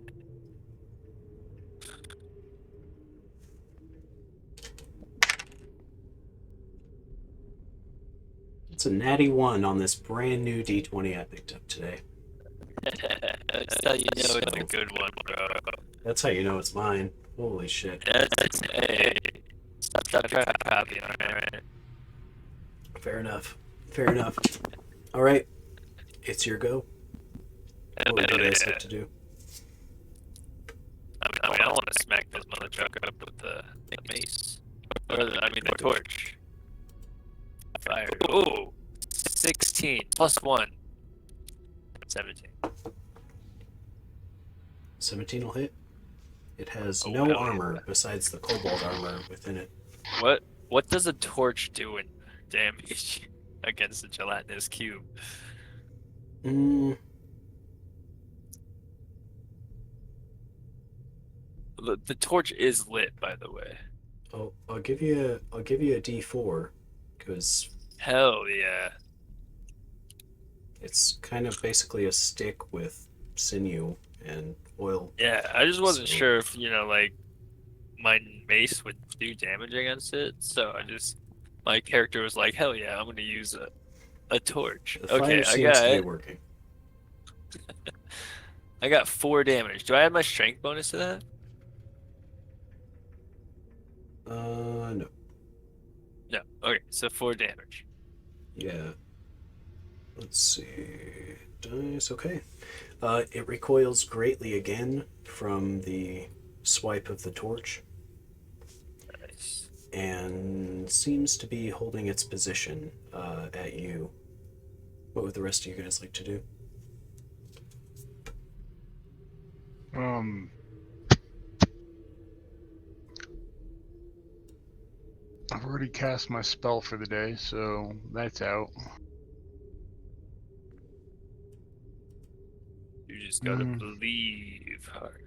It's a natty 1 on this brand new D20 I picked up today. That's how you know it's a good one, bro. That's how you know it's mine. Holy shit. Hey, stop trying to copy, alright? Fair enough. Fair enough. All right. It's your go. What do you guys have to do? I mean, I want to smack this mother truck up with the mace. The torch. Fire. Ooh! 16 plus 1. 17. 17 will hit. It has Oh, no hell armor yeah. besides the cobalt armor within it. What does a torch do in damage against a gelatinous cube? Mm, The torch is lit, by the way. I'll give you a D4 because Hell yeah. it's kind of basically a stick with sinew and oil. Yeah, I just wasn't So- sure if, my mace would do damage against it, so my character was like, hell yeah, I'm gonna use a torch. The fire Okay, seems to be working. I got 4 damage. Do I add my strength bonus to that? No. No. Okay, so 4 damage. Yeah. Let's see. Dice. Okay. It recoils greatly again from the swipe of the torch Nice. and seems to be holding its position at you. What would the rest of you guys like to do? I've already cast my spell for the day, so that's out. You just gotta believe hard.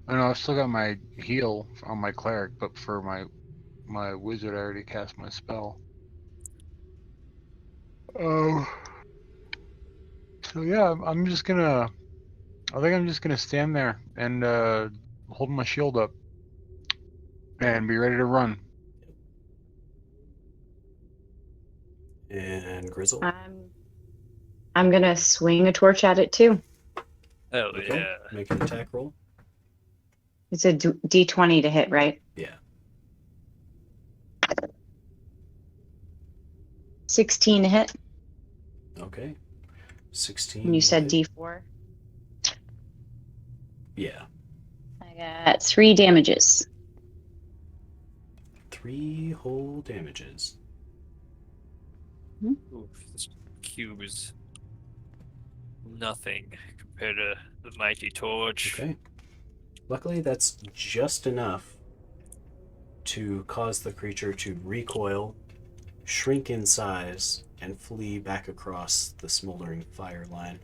I know I've still got my heal on my cleric, but for my wizard, I already cast my spell. Oh. So yeah, I'm just gonna. I think I'm just gonna stand there and hold my shield up and be ready to run. And Grizzle? I'm gonna swing a torch at it too. Hell Okay. yeah. Make an attack roll. It's a D20 to hit, right? Yeah. 16 to hit. Okay. 16. And you said will hit. D4. Yeah. I got 3 damages. 3 whole damages. Oof, this cube is nothing compared to the mighty torch. Okay. Luckily, that's just enough to cause the creature to recoil, shrink in size, and flee back across the smoldering fire line.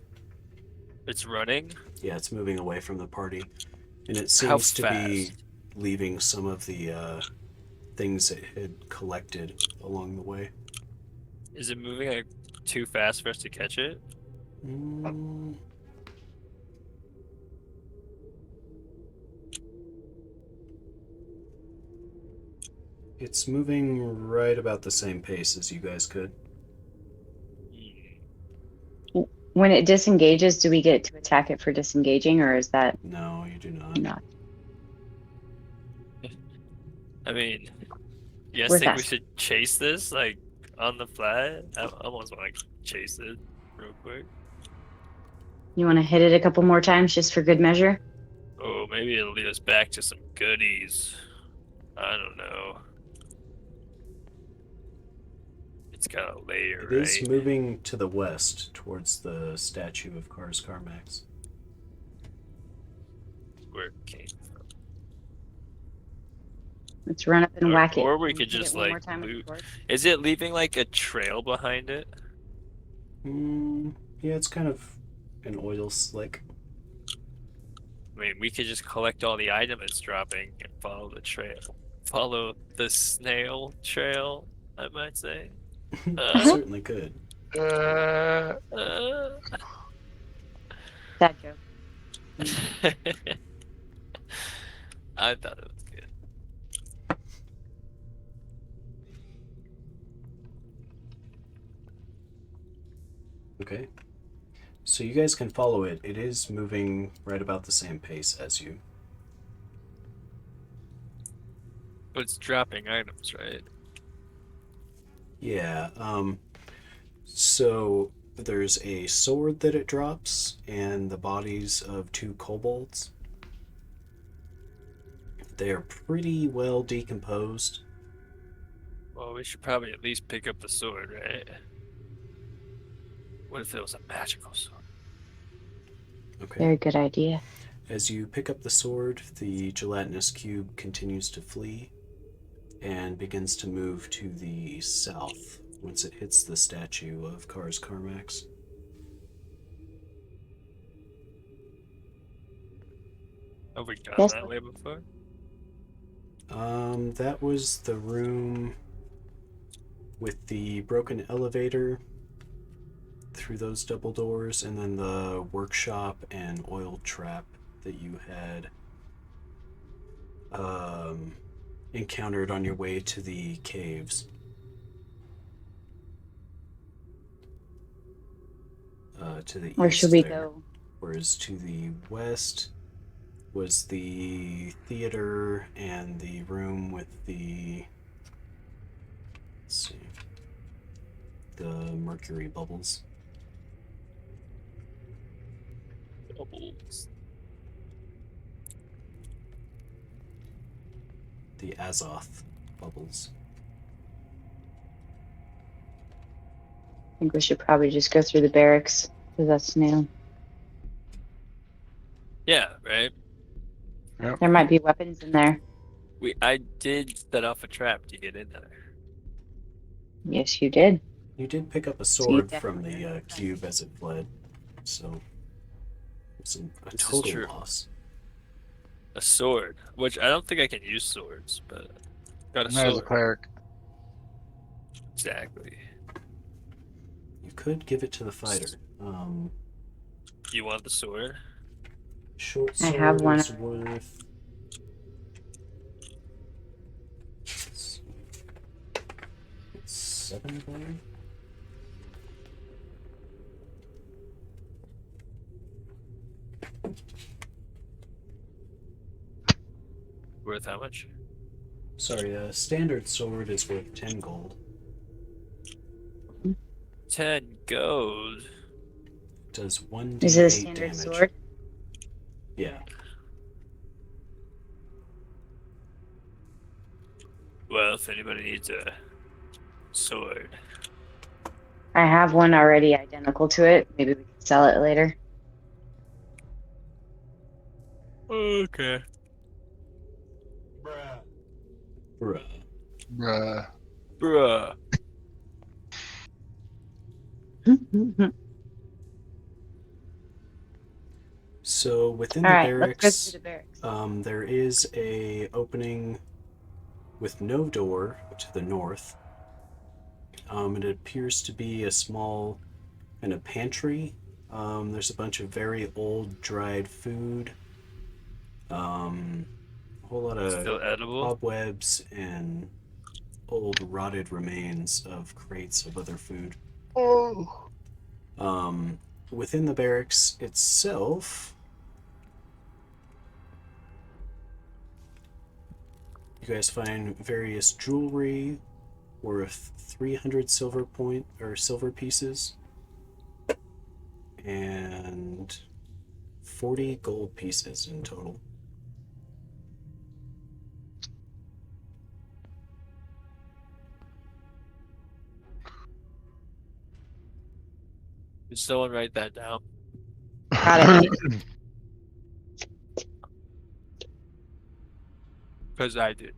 It's running? Yeah, it's moving away from the party. And it How seems to be fast? leaving some of the things it had collected along the way. Is it moving too fast for us to catch it? Mm. It's moving right about the same pace as you guys could. When it disengages, do we get to attack it for disengaging, or is that No, you do not. not I mean, you guys worth think we asking? should chase this, like, on the flat? I almost want to chase it real quick. You want to hit it a couple more times just for good measure? Oh, maybe it'll lead us back to some goodies. I don't know. It's got a layer, It is right? moving to the west towards the statue of Kars Karmax. Where it came from. Let's run up and whack it. Or we Can could hit it just, one more like, time with the loot. sword? Is it leaving, like, a trail behind it? Yeah, it's kind of an oil slick. I mean, we could just collect all the items it's dropping and follow the trail. Follow the snail trail, I might say. You certainly could. Uh, Sad joke. I thought it was good. Okay. So you guys can follow it. It is moving right about the same pace as you. But it's dropping items, right? Yeah, so there's a sword that it drops and the bodies of 2 kobolds. They are pretty well decomposed. Well, we should probably at least pick up the sword, right? What if it was a magical sword? Okay. Very good idea. As you pick up the sword, the gelatinous cube continues to flee and begins to move to the south once it hits the statue of Kars Karmax. Have we gone Yes. that way before? That was the room with the broken elevator through those double doors, and then the workshop and oil trap that you had encountered on your way to the caves. To the Where east should we there. go? Whereas to the west was the theater and the room with the, let's see, the mercury bubbles. Bubbles. The Azoth bubbles. I think we should probably just go through the barracks because that's new. Yeah, right? Yep. There might be weapons in there. I did set off a trap to get in there. Yes, you did. You did pick up a So you sword from definitely the are. cube as it fled, so it's a This is total true. loss. A sword, which I don't think I can use swords, but got a Not as a sword. cleric. Exactly. You could give it to the fighter. You want the sword? Short I sword have one is already. worth. Let's see. It's 7 gold. Worth how much? Sorry, a standard sword is worth 10 gold. 10 gold. Does 1d8 Is it a standard damage. sword? Yeah. Well, if anybody needs a sword. I have one already identical to it. Maybe we can sell it later. Okay. Bruh. Bruh. Bruh. So within All the right, let's barracks, go to the barracks. there is a opening with no door to the north. It appears to be a small kind of pantry. There's a bunch of very old dried food. A whole lot of Still edible? cobwebs and old rotted remains of crates of other food. Oh. within the barracks itself, you guys find various jewelry worth 300 silver pieces and 40 gold pieces in total. Did someone write that down? Got it. Because I did.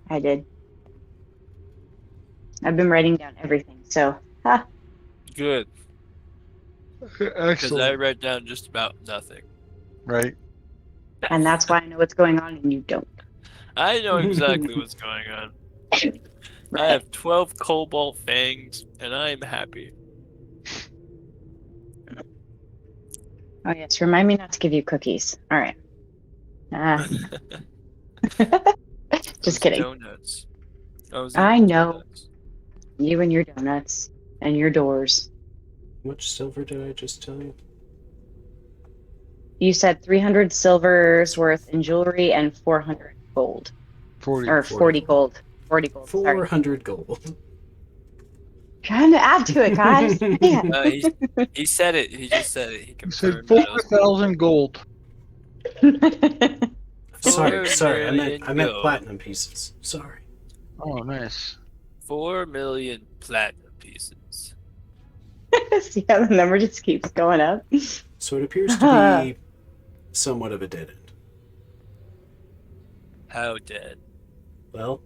I did. I've been writing down everything, so Good. Because I Excellent. wrote down just about nothing. Right. and that's why I know what's going on and you don't. I know exactly what's going on. I have 12 cobalt fangs, and I am happy. Oh yes, remind me not to give you cookies. All right. Just Those kidding. Donuts. I know. You and your donuts and your doors. How much silver did I just tell you? You said 300 silvers worth in jewelry and 400 gold. 40. Or 40 gold. 40 gold. Sorry. 400 gold. Trying to add to it, guys. Man. He said it. He just said it. He You said confirmed it. 4,000 gold. Sorry, I meant Gold. platinum pieces. Sorry. Oh, nice. 4 million platinum pieces. See how the number just keeps going up? So it appears to be somewhat of a dead end. How dead? Well,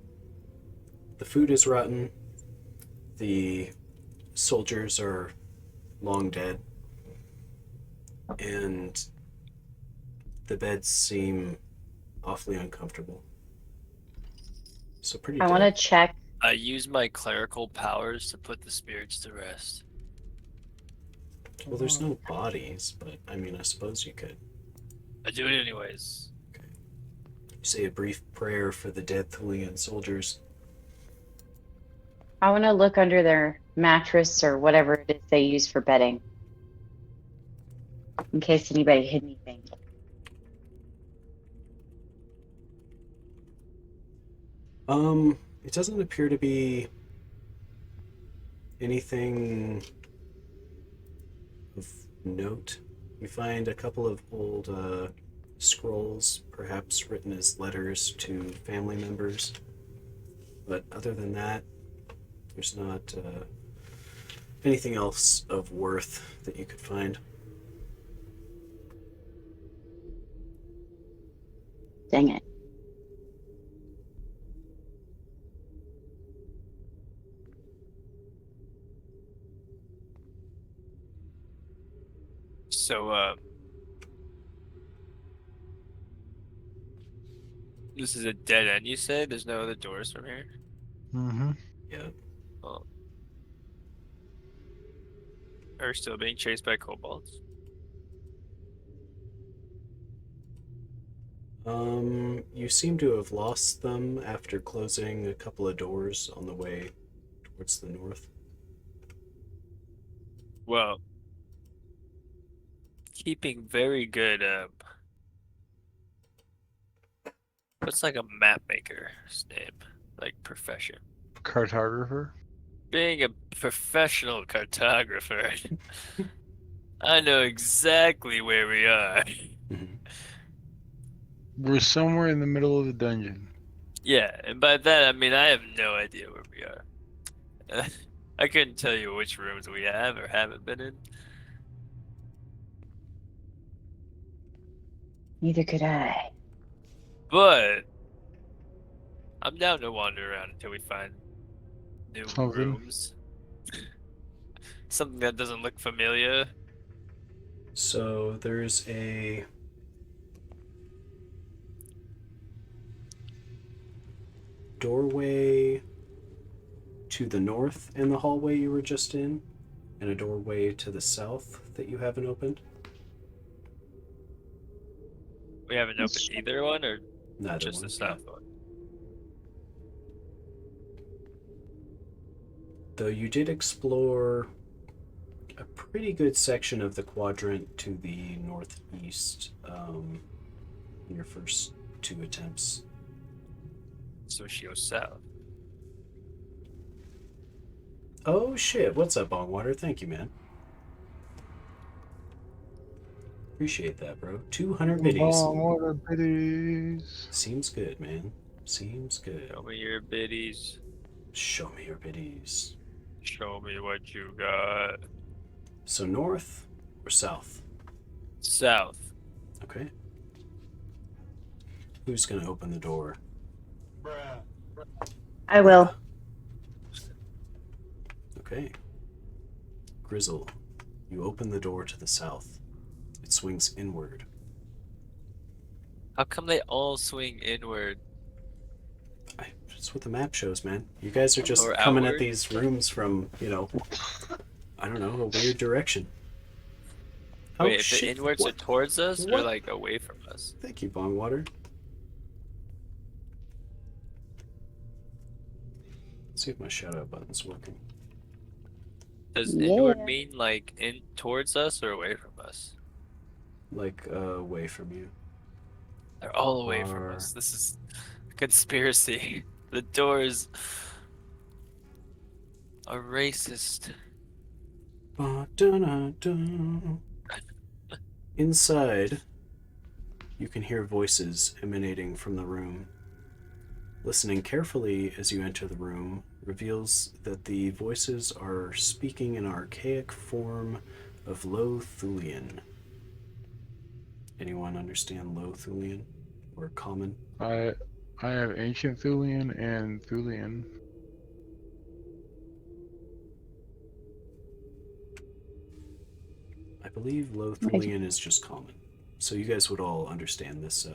the food is rotten. The soldiers are long dead. And the beds seem awfully uncomfortable. So pretty I dead. want to check. I use my clerical powers to put the spirits to rest. Well, there's no bodies, but I mean, I suppose you could. I do it anyways. Say a brief prayer for the dead Thulian soldiers. I want to look under their mattress or whatever it is they use for bedding. In case anybody hid anything. It doesn't appear to be anything of note. You find a couple of old scrolls, perhaps written as letters to family members. But other than that, there's not anything else of worth that you could find. Dang it. So, this is a dead end, you say? There's no other doors from here? Mm-hmm. Yeah. Oh. Are we still being chased by kobolds? You seem to have lost them after closing a couple of doors on the way towards the north. Well, keeping very good, what's like a map maker's name? Like profession? Cartographer. Being a professional cartographer, I know exactly where we are. We're somewhere in the middle of the dungeon. Yeah, and by that I mean I have no idea where we are. I couldn't tell you which rooms we have or haven't been in. Neither could I. But I'm down to wander around until we find new Something. rooms. Something that doesn't look familiar. So there's a doorway to the north in the hallway you were just in, and a doorway to the south that you haven't opened. We haven't opened either one, or Neither just one. the south one? Though you did explore a pretty good section of the quadrant to the northeast. Your first 2 attempts. So she goes south. Oh shit! What's up, Bongwater? Thank you, man. Appreciate that, bro. 200 biddies. Oh, what a biddies. Seems good, man. Seems good. Show me your biddies. Show me your biddies. Show me what you got. So north or south? South. Okay. Who's gonna open the door? I will. Okay. Grizzle, you open the door to the south. It swings inward. How come they all swing inward? That's what the map shows, man. You guys are just Or coming outward? at these rooms from, I don't know, a weird direction. Wait, if the inwards What? are towards us or What? like away from us? Thank you, Bongwater. Let's see if my shout out button's working. Does Yeah. inward mean like in towards us or away from us? Like, away from you. They're all away from Are- us. This is a conspiracy. The doors are racist. Ba-da-da-da. Inside, you can hear voices emanating from the room. Listening carefully as you enter the room reveals that the voices are speaking an archaic form of Low Thulian. Anyone understand Low Thulian or Common? I have Ancient Thulian and Thulian. I believe Low Thulian is just Common. So you guys would all understand this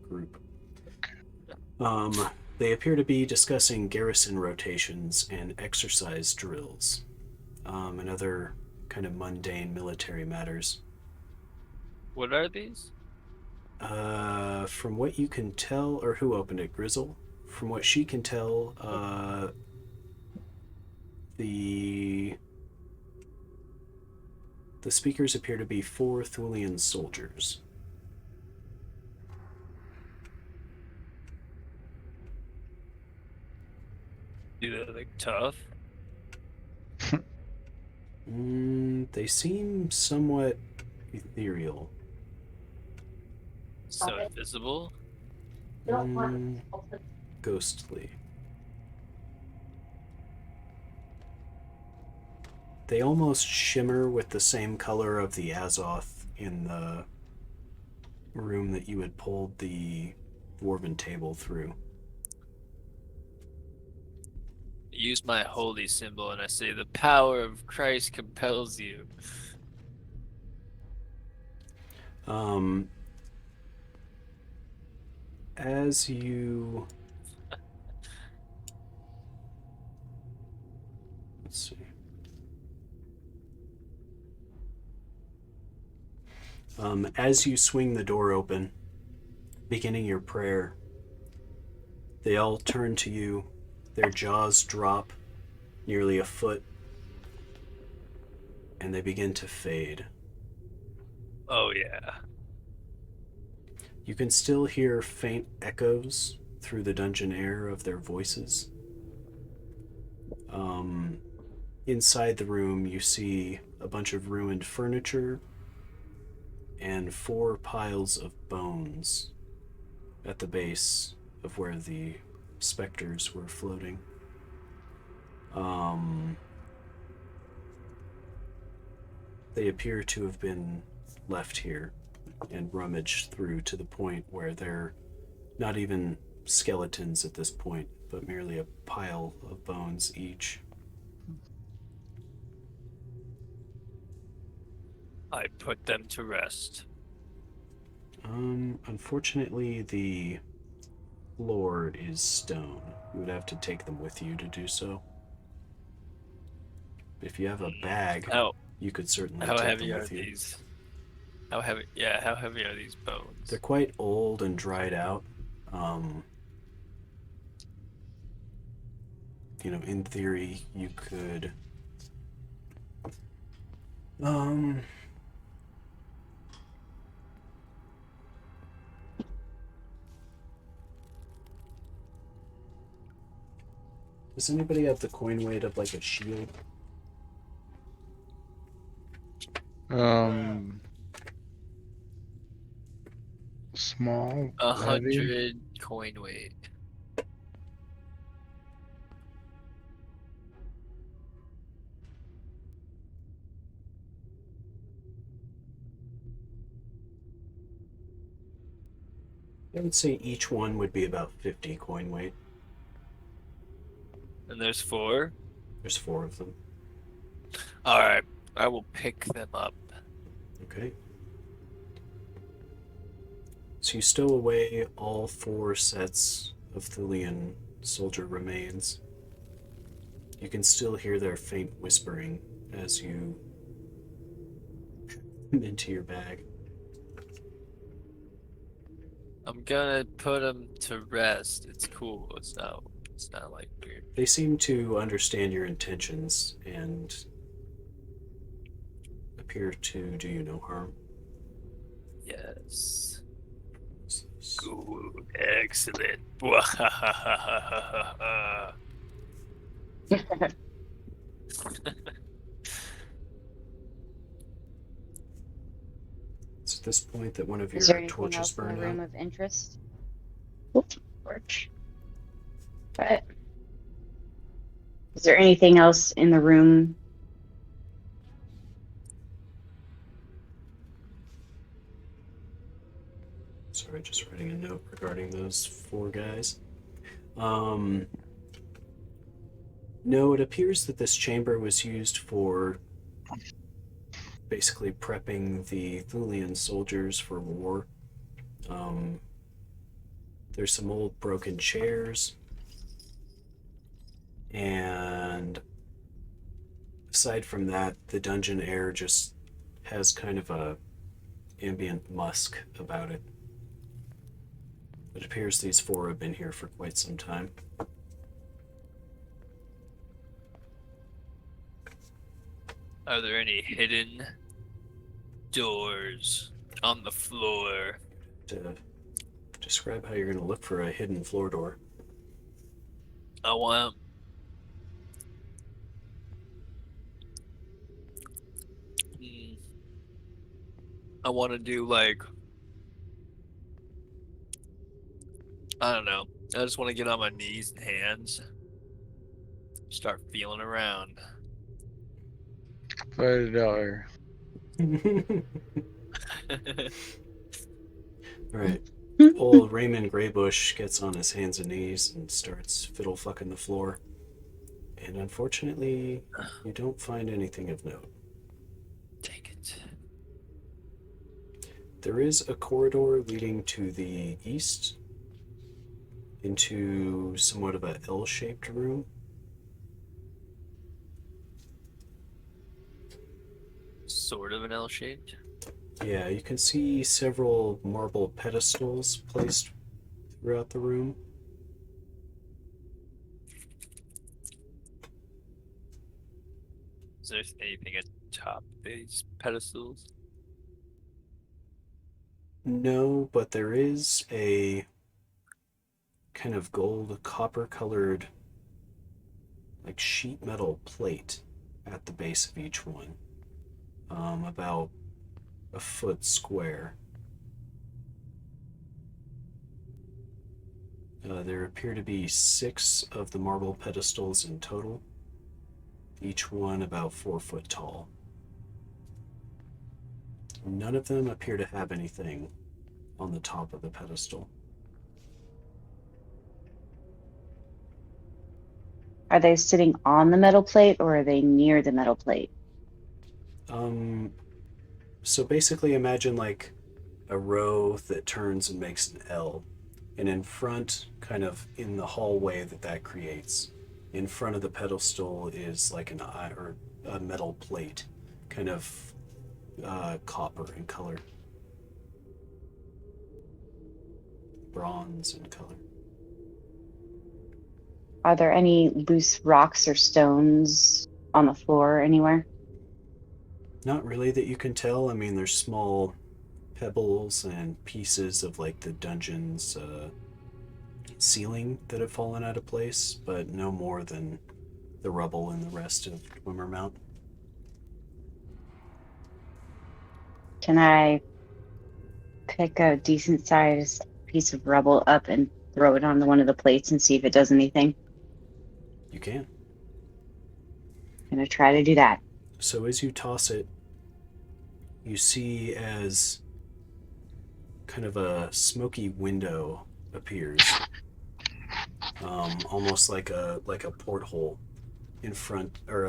group. They appear to be discussing garrison rotations and exercise drills, and other kind of mundane military matters. What are these? From what you can tell, or who opened it, Grizzle? From what she can tell, the speakers appear to be 4 Thulian soldiers. Do they look tough? They seem somewhat ethereal. So invisible? Ghostly. They almost shimmer with the same color of the Azoth in the room that you had pulled the dwarven table through. Use my holy symbol and I say the power of Christ compels you. As you... Let's see. As you swing the door open, beginning your prayer, they all turn to you. Their jaws drop nearly a foot, and they begin to fade. Oh yeah. You can still hear faint echoes through the dungeon air of their voices. Inside the room, you see a bunch of ruined furniture and 4 piles of bones at the base of where the specters were floating. They appear to have been left here and rummaged through to the point where they're not even skeletons at this point, but merely a pile of bones each. I put them to rest. Unfortunately, the floor is stone. You would have to take them with you to do so. If you have a bag, Oh, you could certainly how take heavy them are with you. these? How heavy? Yeah, how heavy are these bones? They're quite old and dried out. In theory, you could Um. Does anybody have the coin weight of like a shield? Small, heavy. 100 coin weight. I would say each one would be about 50 coin weight. And there's 4. There's 4 of them. All right, I will pick them up. Okay. So you stow away all 4 sets of Thulian soldier remains. You can still hear their faint whispering as you come into your bag. I'm gonna put them to rest. It's cool. It's not like weird. They seem to understand your intentions and appear to do you no harm. Yes. S- Good. Excellent. It's at this point that one of Is there your anything torches else in the burn room out. of interest? Oops, torch. But is there anything else in the room? Sorry, just writing a note regarding those 4 guys. No, it appears that this chamber was used for basically prepping the Thulian soldiers for war. There's some old broken chairs, and aside from that, the dungeon air just has kind of a ambient musk about it. It appears these 4 have been here for quite some time. Are there any hidden doors on the floor? To describe how you're going to look for a hidden floor door. I want. I want to do like. I don't know. I just want to get on my knees and hands. Start feeling around. $5. Alright. Old Raymond Graybush gets on his hands and knees and starts fiddle fucking the floor. And unfortunately, you don't find anything of note. Take it. There is a corridor leading to the east into somewhat of a L-shaped room. Sort of an L-shaped. Yeah, you can see several marble pedestals placed throughout the room. Is there anything atop these pedestals? No, but there is a kind of gold copper colored like sheet metal plate at the base of each one, about a foot square. There appear to be 6 of the marble pedestals in total, each one about 4 foot tall. None of them appear to have anything on the top of the pedestal. Are they sitting on the metal plate or are they near the metal plate? So basically imagine like a row that turns and makes an L. And in front, kind of in the hallway that creates, in front of the pedestal is like an eye or a metal plate, kind of copper in color. Bronze in color. Are there any loose rocks or stones on the floor anywhere? Not really that you can tell. I mean, there's small pebbles and pieces of like the dungeon's ceiling that have fallen out of place, but no more than the rubble and the rest of Dwimmermount. Can I pick a decent sized piece of rubble up and throw it onto one of the plates and see if it does anything? You can. I'm gonna try to do that. So as you toss it, you see as kind of a smoky window appears, almost like a porthole in front or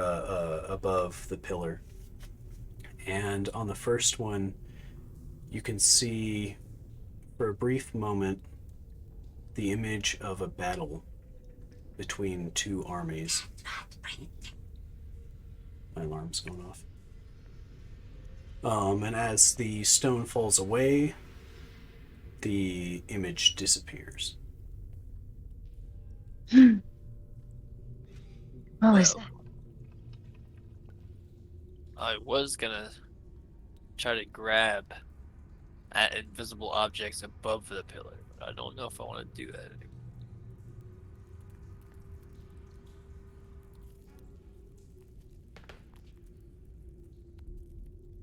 above the pillar. And on the first one, you can see for a brief moment the image of a battle between two armies. My alarm's going off. And as the stone falls away, the image disappears. What was that? I was gonna try to grab at invisible objects above the pillar, but I don't know if I want to do that anymore.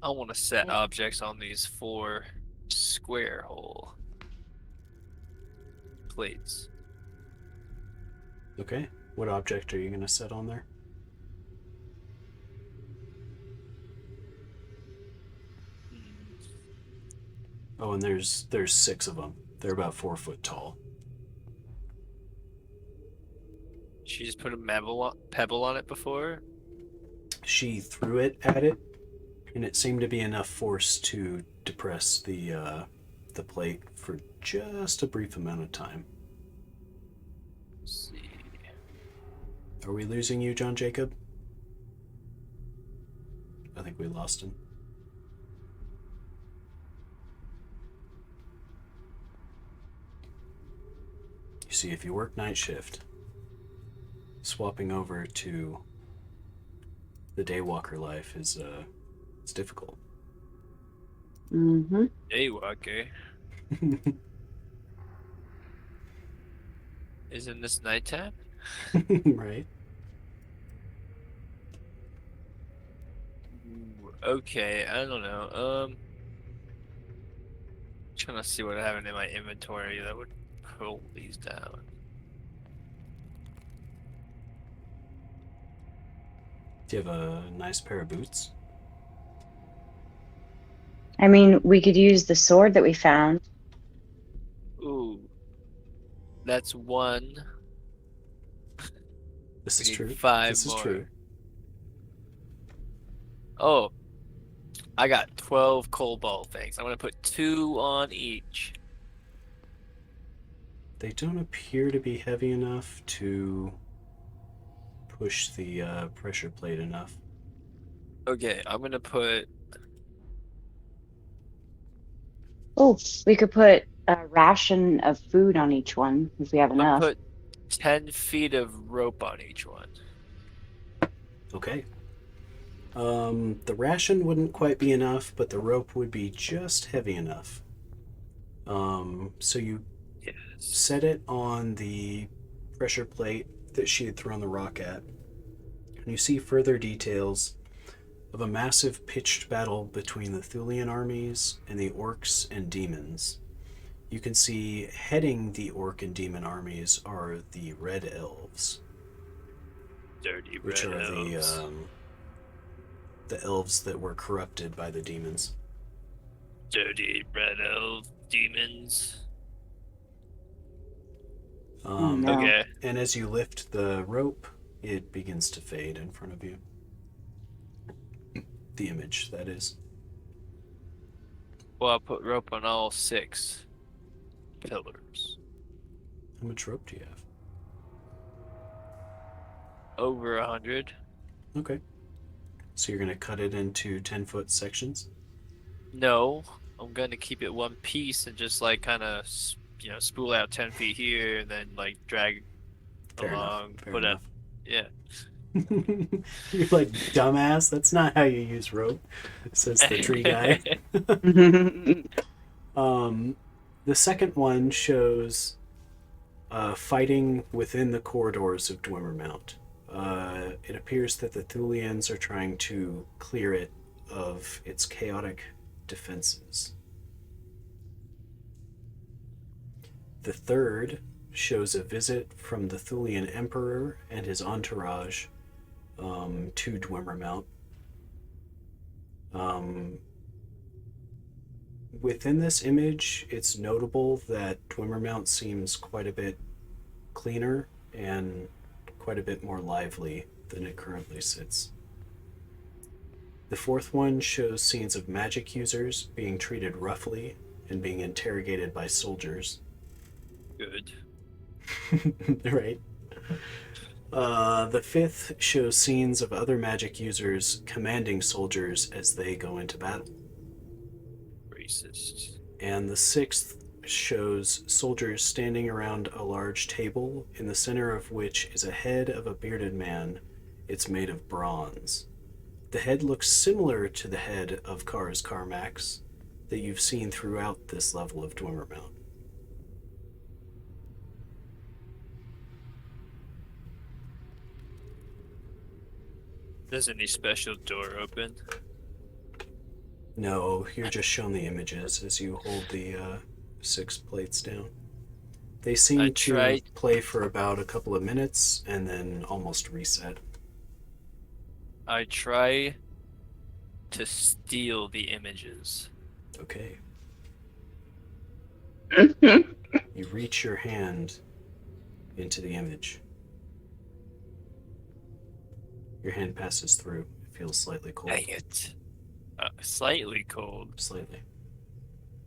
I want to set objects on these 4 square hole plates. Okay. What object are you going to set on there? Oh, and there's 6 of them. They're about 4 foot tall. She just put a pebble on it before? She threw it at it, and it seemed to be enough force to depress the plate for just a brief amount of time. Let's see. Are we losing you, John Jacob? I think we lost him. You see, if you work night shift, swapping over to the daywalker life is it's difficult. Mm-hmm. Daywalker? Isn't this nighttime? Right. Okay, I don't know. Trying to see what I have in my inventory that would pull these down. Do you have a nice pair of boots? I mean, we could use the sword that we found. Ooh. That's 1. This We is need true. 5 This is more. true. Oh. I got 12 cobalt things. I'm gonna put 2 on each. They don't appear to be heavy enough to push the pressure plate enough. Okay, I'm gonna put... Oh, we could put a ration of food on each one if we have I'm gonna enough. put 10 feet of rope on each one. Okay. The ration wouldn't quite be enough, but the rope would be just heavy enough. So you Yes. set it on the pressure plate that she had thrown the rock at, and you see further details of a massive pitched battle between the Thulian armies and the orcs and demons. You can see heading the orc and demon armies are the red elves, Dirty which red are elves. the elves that were corrupted by the demons. Dirty red elf demons. No. Okay. And as you lift the rope, it begins to fade in front of you. The image, that is. Well, I'll put rope on all 6 pillars. How much rope do you have? Over 100. Okay. So you're going to cut it into 10-foot sections? No, I'm gonna keep it one piece and just like kind of, spool out 10 feet here and then like drag Fair along. enough. Fair Put enough. up, yeah. You're like, dumbass, that's not how you use rope, says the tree guy. The second one shows fighting within the corridors of Dwimmermount. It appears that the Thulians are trying to clear it of its chaotic defenses. The third shows a visit from the Thulian Emperor and his entourage to Dwimmermount. Within this image, it's notable that Dwimmermount seems quite a bit cleaner and quite a bit more lively than it currently sits. The fourth one shows scenes of magic users being treated roughly and being interrogated by soldiers. Good. Right. The fifth shows scenes of other magic users commanding soldiers as they go into battle. Racist. And the sixth shows soldiers standing around a large table, in the center of which is a head of a bearded man. It's made of bronze. The head looks similar to the head of Kars Carmax that you've seen throughout this level of Dwimmermount. Does any special door open? No, you're just shown the images as you hold the 6 plates down. They seem to play for about a couple of minutes and then almost reset. I try to steal the images. Okay. You reach your hand into the image. Your hand passes through. It feels slightly cold. Dang it. Slightly cold. Slightly.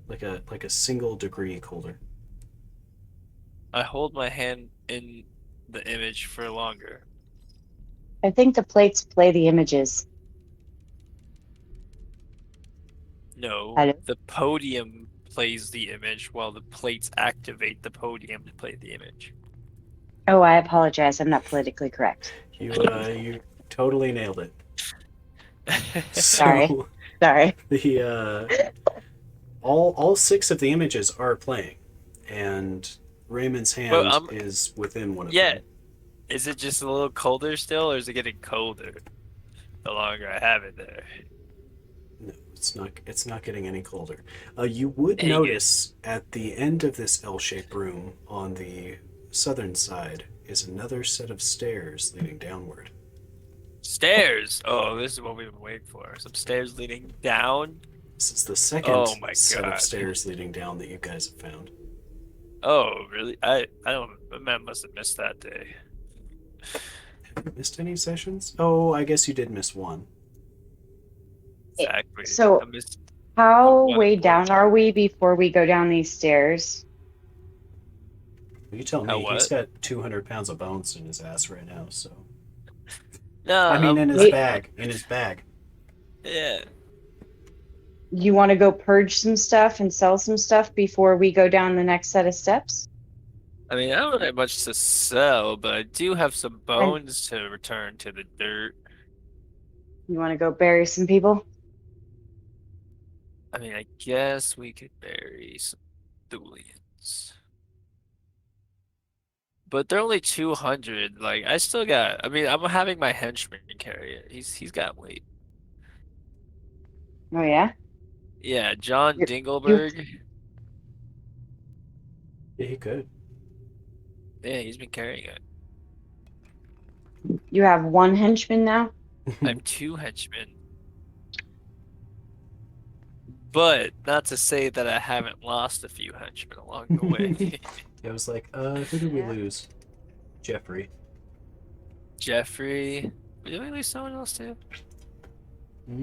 Like a single degree colder. I hold my hand in the image for longer. I think the plates play the images. No, Hello? the podium plays the image while the plates activate the podium to play the image. Oh, I apologize. I'm not politically correct. You totally nailed it. Sorry. So, Sorry. the all 6 of the images are playing, and Raymond's hand is within one of them. Yeah. Is it just a little colder still, or is it getting colder the longer I have it there? No, it's not getting any colder. You would notice at the end of this L-shaped room on the southern side is another set of stairs leading downward. Stairs! Oh, this is what we've been waiting for. Some stairs leading down? This is the second set of stairs leading down that you guys have found. Oh, really? I must have missed that day. Have you missed any sessions? Oh, I guess you did miss one. Exactly. So, how way down are we before we go down these stairs? You tell me. He's got 200 pounds of bones in his ass right now, so. No, I mean, in his bag. In his bag. Yeah. You want to go purge some stuff and sell some stuff before we go down the next set of steps? I mean, I don't have much to sell, but I do have some bones to return to the dirt. You want to go bury some people? I mean, I guess we could bury some Thulians. But they're only 200. Like, I still got... I mean, I'm having my henchman carry it. He's got weight. Oh, yeah? Yeah, John Dingleberg. Yeah, he could. Yeah, he's been carrying it. You have 1 henchman now? I have 2 henchmen. But not to say that I haven't lost a few henchmen along the way. I was like, who did we lose? Jeffrey. Jeffrey. Did we lose someone else too? I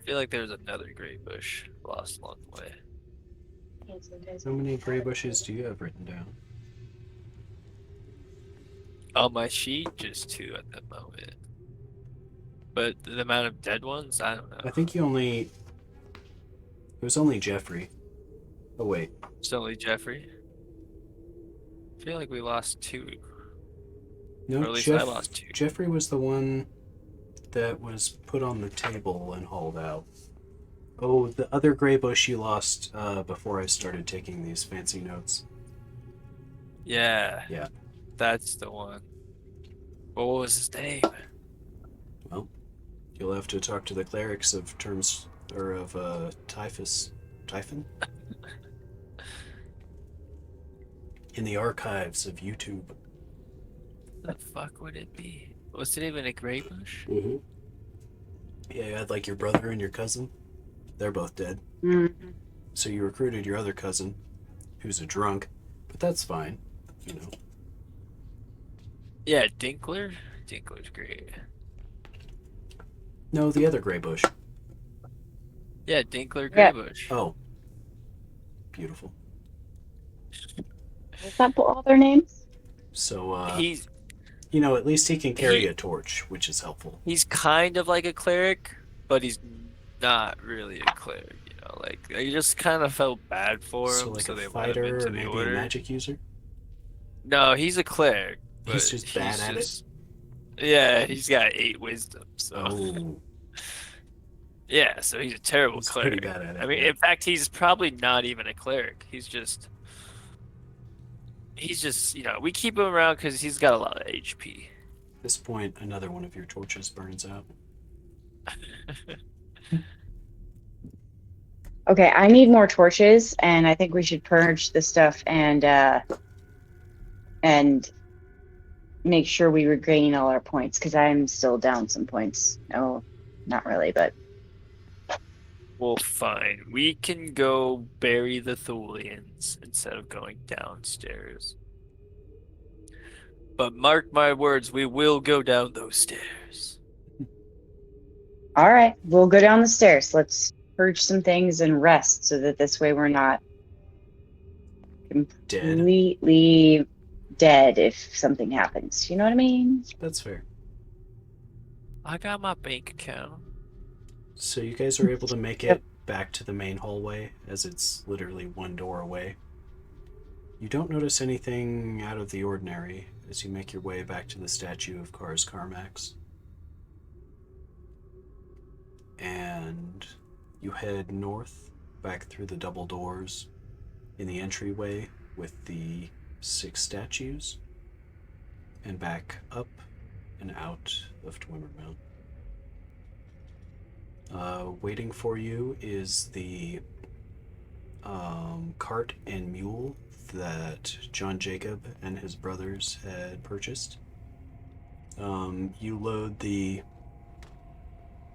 feel like there was another gray bush lost along the way. How many gray bushes do you have written down? On my sheet, just 2 at the moment. But the amount of dead ones, I don't know. I think you only... It was only Jeffrey. Oh, wait. It's only Jeffrey? I feel like we lost 2. No, Or at least I lost 2. Jeffrey was the one that was put on the table and hauled out. Oh, the other gray bush you lost before I started taking these fancy notes. Yeah. Yeah. That's the one. What was his name? Well, you'll have to talk to the clerics of Typhon? In the archives of YouTube. The fuck would it be? Was it even a gray bush? Mm-hmm. Yeah, you had like your brother and your cousin. They're both dead. Mm-hmm. So you recruited your other cousin, who's a drunk, but that's fine, you know. Yeah, Dinkler? Dinkler's great. No, the other gray bush. Yeah, Dinkler Yeah. Graybush. Oh. Beautiful. Was that all their names? So, He's you know, at least he can carry a torch, which is helpful. he's kind of like a cleric, but he's not really a cleric. You know, like I just kind of felt bad for him, So, like so a they let him fighter into or the maybe order. a magic user? No, he's a cleric. But He's just bad at it? Yeah, he's got 8 wisdom. So Oh. yeah, so he's a terrible He's pretty cleric. bad at it. I mean, yeah. in fact, he's probably not even a cleric. He's just, you know, we keep him around because he's got a lot of HP. At this point, another one of your torches burns out. Okay, I need more torches, and I think we should purge the stuff and make sure we regain all our points, because I'm still down some points. No, not really, but Well, fine. We can go bury the Thulians instead of going downstairs. But mark my words, we will go down those stairs. all right, we'll go down the stairs. Let's purge some things and rest, so that this way we're not completely dead if something happens. You know what I mean? That's fair. I got my bank account. So you guys are able to make it back to the main hallway, as it's literally one door away. You don't notice anything out of the ordinary as you make your way back to the statue of Kars Carmax. And you head north, back through the double doors in the entryway with the 6 statues, and back up and out of Dwimmermount. Waiting for you is the cart and mule that John Jacob and his brothers had purchased. You load the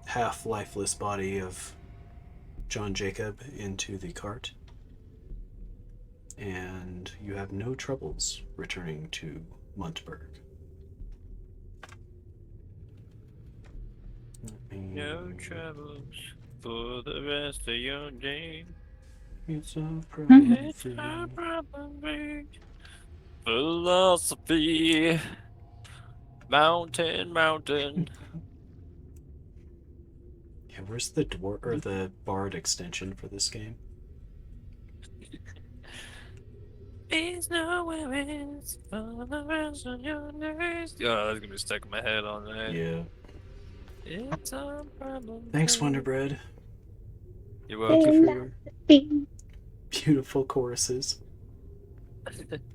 half-lifeless body of John Jacob into the cart, and you have no troubles returning to Muntberg. No troubles for the rest of your day. It's a problem. It's a problem. Philosophy. Mountain. Yeah, where's the dwarf or the bard extension for this game? There's no worries for the rest of your days. Oh, that's gonna be stuck in my head all night. Yeah. It's a problem. Thanks, Wonderbread. You're Thank welcome. you for your beautiful choruses.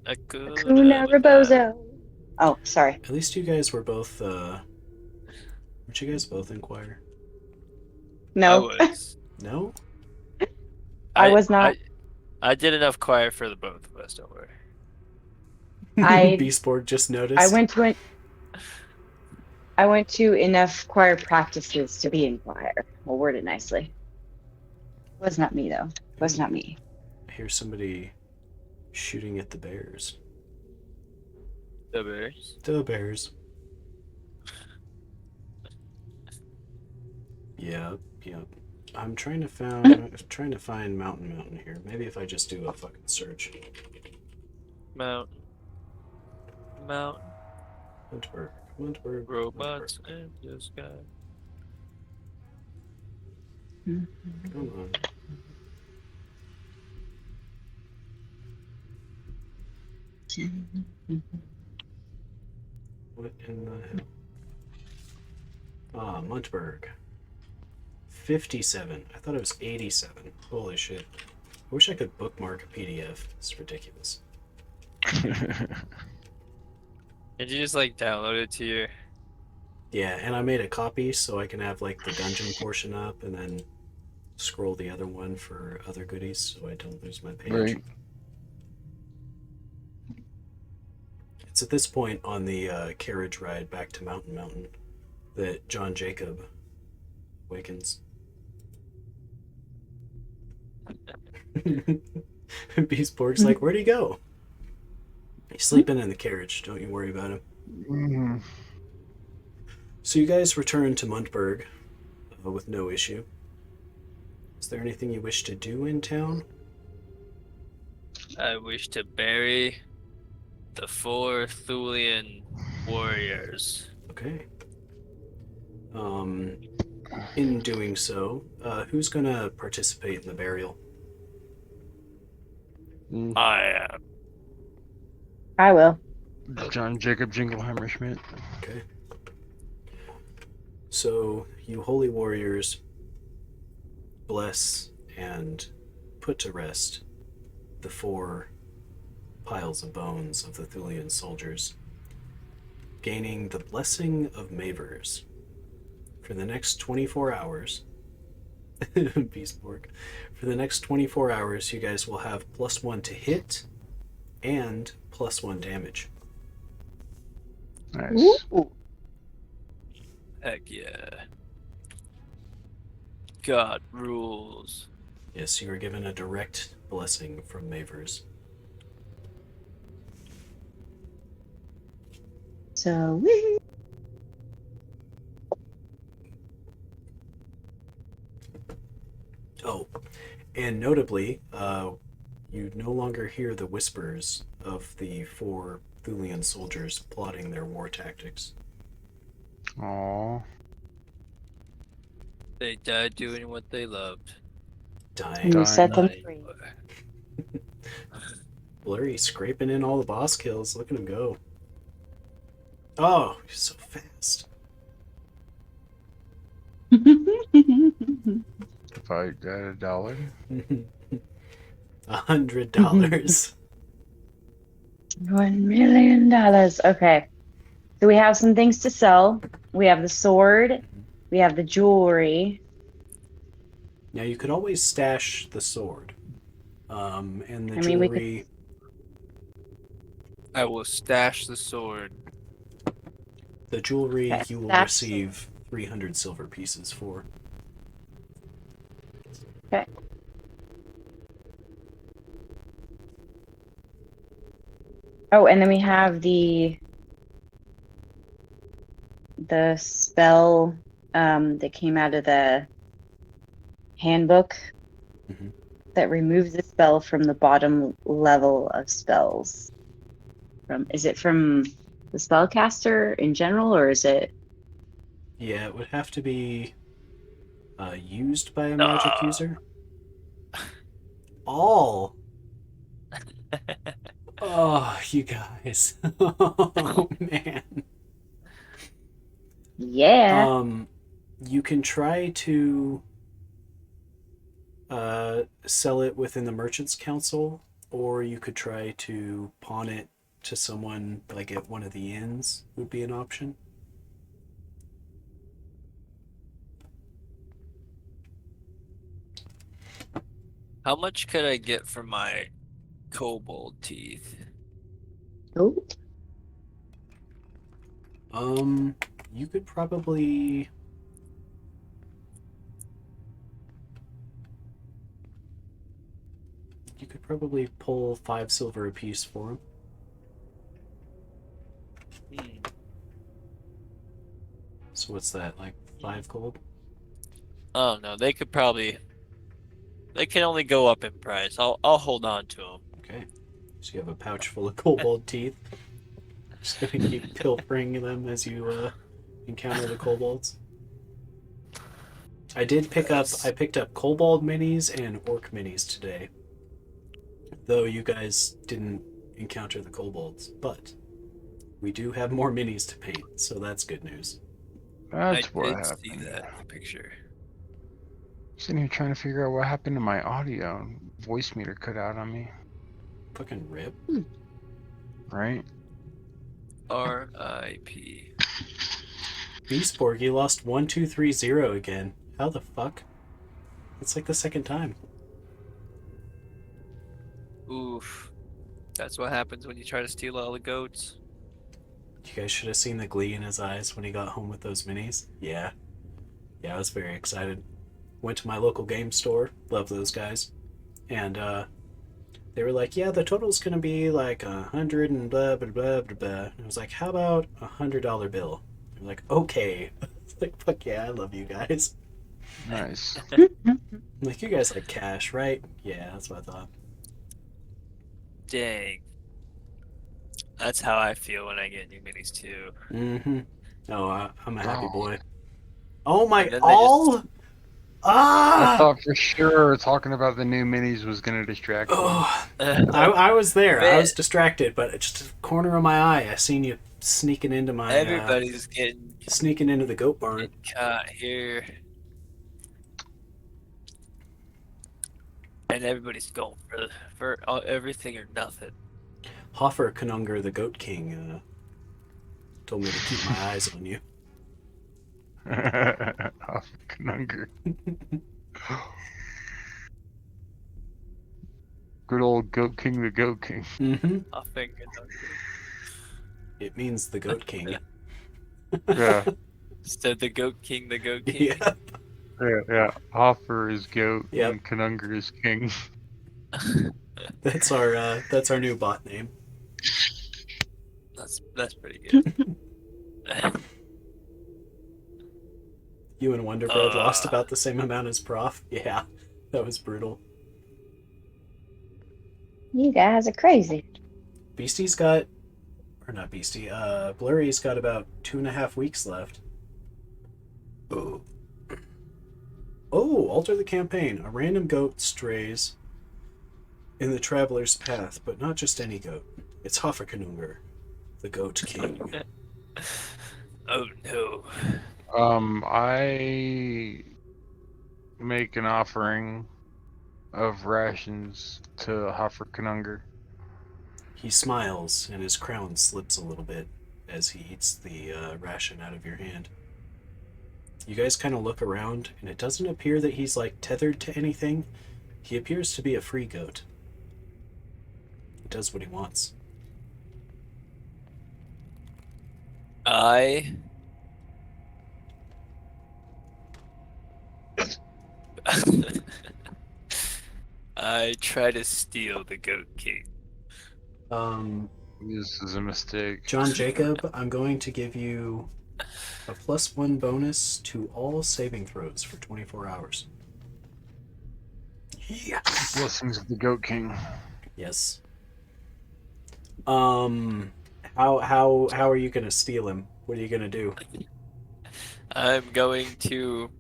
Hakuna Rebozo. Oh, sorry. At least you guys were both, weren't you guys both in choir? No, I was. No? I was not. I did enough choir for the both of us, don't worry. Beastboard just noticed. I went to enough choir practices to be in choir. We'll word it nicely. Was not me, though. Was not me. I hear somebody shooting at the bears. The bears? The bears. Yep. I'm trying to find Mountain here. Maybe if I just do a fucking search. Mountain. Muntberg. Robots in the sky. Come on. What in the hell? Ah, Muntberg. 57. I thought it was 87. Holy shit. I wish I could bookmark a PDF. It's ridiculous. Did you just like download it to your? Yeah, and I made a copy so I can have like the dungeon portion up and then scroll the other one for other goodies so I don't lose my page. Right. It's at this point on the carriage ride back to Mountain that John Jacob awakens. Beastborg's like, where'd he go? He's sleeping in the carriage, don't you worry about him. Mm-hmm. So you guys return to Muntberg with no issue. Is there anything you wish to do in town? I wish to bury the 4 Thulian warriors. Okay. In doing so, who's gonna participate in the burial? I am. I will. John Jacob Jingleheimer Schmidt. Okay. So, you holy warriors bless and put to rest the 4 piles of bones of the Thulian soldiers, gaining the blessing of Mavers. For the next 24 hours, Beastborg, for the next 24 hours, you guys will have +1 to hit and +1 damage. Nice. Ooh. Heck yeah. God rules. Yes, you are given a direct blessing from Mavers. So, Oh, and notably, you no longer hear the whispers of the 4 Thulian soldiers plotting their war tactics. Aww. They died doing what they loved. Dying. and you set them Dying. free. Blurry scraping in all the boss kills. Look at him go. Oh, he's so fast. If I got $1. $100. $1 million. Okay. So we have some things to sell. We have the sword. We have the jewelry. Now you could always stash the sword. And the I mean, we could- jewelry. I will stash the sword. The jewelry Okay, you will stash receive 300 silver pieces for. Okay. Oh, and then we have the spell that came out of the handbook Mhm. that removes the spell from the bottom level of spells. Is it from the spellcaster in general, or is it? Yeah, it would have to be used by a magic user. All. Oh, you guys. Oh, man. Yeah. You can try to sell it within the Merchants Council, or you could try to pawn it to someone like at one of the inns would be an option. How much could I get for my kobold teeth? Oh. You could probably pull 5 silver apiece for him. So what's that, like 5 gold? Oh no, they could probably. They can only go up in price. I'll hold on to them. Okay. So you have a pouch full of kobold teeth. Just gonna keep pilfering them as you encounter the kobolds. I picked up kobold minis and orc minis today. Though you guys didn't encounter the kobolds, but we do have more minis to paint, so that's good news. That's I what did happened. see that in the picture. Sitting here trying to figure out what happened to my audio. Voice meter cut out on me, Fucking rip. right? R.I.P. Beastborg, you lost 1230 again. How the fuck? It's like the second time. Oof. That's what happens when you try to steal all the goats. You guys should have seen the glee in his eyes when he got home with those minis. Yeah. Yeah, I was very excited. Went to my local game store. Love those guys. And they were like, yeah, the total's gonna be like 100 and blah blah blah blah blah. And I was like, how about $100 bill? They're like, okay. It's like, fuck yeah, I love you guys. Nice. I'm like, you guys like cash, right? Yeah, that's what I thought. Dang. That's how I feel when I get new minis too. Mm-hmm. Oh, I'm a happy Oh. boy. Oh my, And then they all? just- I Ah! thought for sure talking about the new minis was gonna distract me. Oh, I was there. I Man. was distracted, but it's just a corner of my eye. I seen you sneaking into my Everybody's getting sneaking into the goat barn. caught here. And everybody's going for everything or nothing. Hoffer Kanunger, the Goat King, told me to keep my eyes on you. Conundrum. Good old Goat King, the Goat King. Mm-hmm. I think It means the Goat King. Yeah, so the goat king, the goat king. Yeah. yeah. Hoffer is goat, Yep. and Conundrum is king. That's our new bot name. That's pretty good. You and Wonderbread lost about the same amount as Prof. Yeah, that was brutal. You guys are crazy. Beastie's got, or not Beastie, Blurry's got about 2.5 weeks left. Oh. Oh, alter the campaign. A random goat strays in the traveler's path, but not just any goat. It's Hofferkanungur, the Goat King. Oh no. I make an offering of rations to Hoffer Conundrum. He smiles, and his crown slips a little bit as he eats the ration out of your hand. You guys kind of look around, and it doesn't appear that he's like tethered to anything. He appears to be a free goat. He does what he wants. I try to steal the goat king. This is a mistake. John Jacob, I'm going to give you a +1 bonus to all saving throws for 24 hours. Yes. Blessings of the Goat King. Yes. How are you gonna steal him? What are you gonna do? I'm going to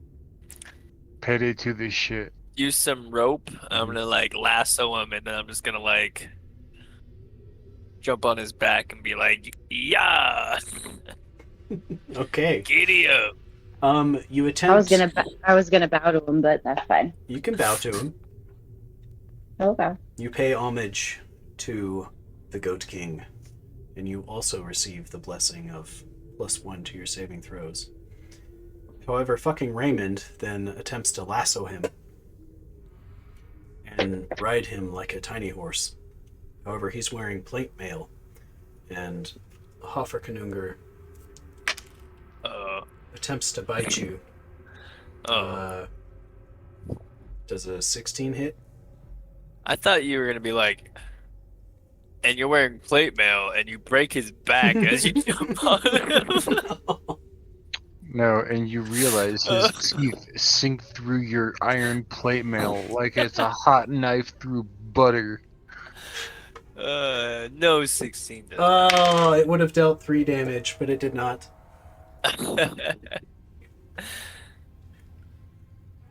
Payday to this shit. use some rope. I'm gonna like lasso him, and then I'm just gonna like jump on his back and be like, "Yeah, Okay. giddy up." You attempt. I was gonna bow to him, but that's fine. You can bow to him. Okay. You pay homage to the Goat King, and you also receive the blessing of +1 to your saving throws. However, fucking Raymond then attempts to lasso him and ride him like a tiny horse. However, he's wearing plate mail, and Hofferkanungur attempts to bite you. Does a 16 hit? I thought you were gonna be like, and you're wearing plate mail, and you break his back as you jump on him. No, and you realize his teeth sink through your iron plate mail like it's a hot knife through butter. No 16. Oh, it would have dealt 3 damage, but it did not.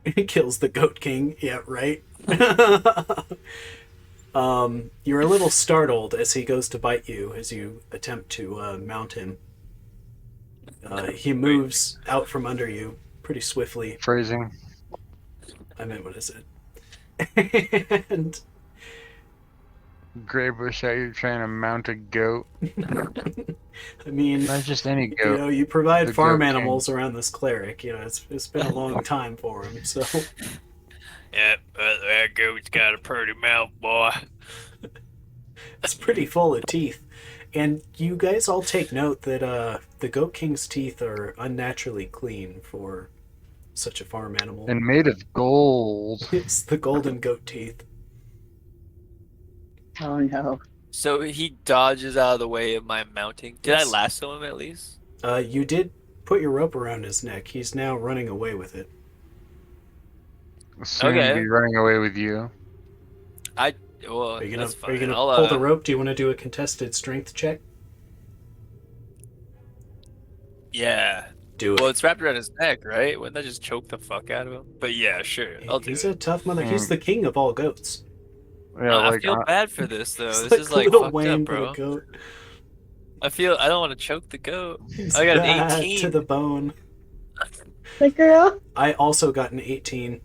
It kills the Goat King. Yeah, right. You're a little startled as he goes to bite you as you attempt to mount him. He moves out from under you pretty swiftly. Phrasing. I meant, what is it? And Graybush, how you're trying to mount a goat? I mean, Not just any goat. you provide The farm goat animals around this cleric. It's been a long time for him. So Yep, that goat's got a pretty mouth, boy. it's pretty full of teeth. And you guys all take note that the Goat King's teeth are unnaturally clean for such a farm animal. And made of gold. It's the golden goat teeth. Oh no. So he dodges out of the way of my mounting. Did Yes. I lasso him at least? You did put your rope around his neck. He's now running away with it. Soon Okay. be running away with you. Well, Are you gonna that's fine. pull I'll, the rope? Do you want to do a contested strength check? Yeah. Do it. Well, it's wrapped around his neck, right? Wouldn't that just choke the fuck out of him? But yeah, sure. I'll do He's it. a tough mother. He's the king of all goats. Yeah, I like feel bad for this though. He's This is like Lil fucked Wayne, up, but a bro. goat. I don't want to choke the goat. He's I got an bad 18. to the bone. The girl. I also got an 18.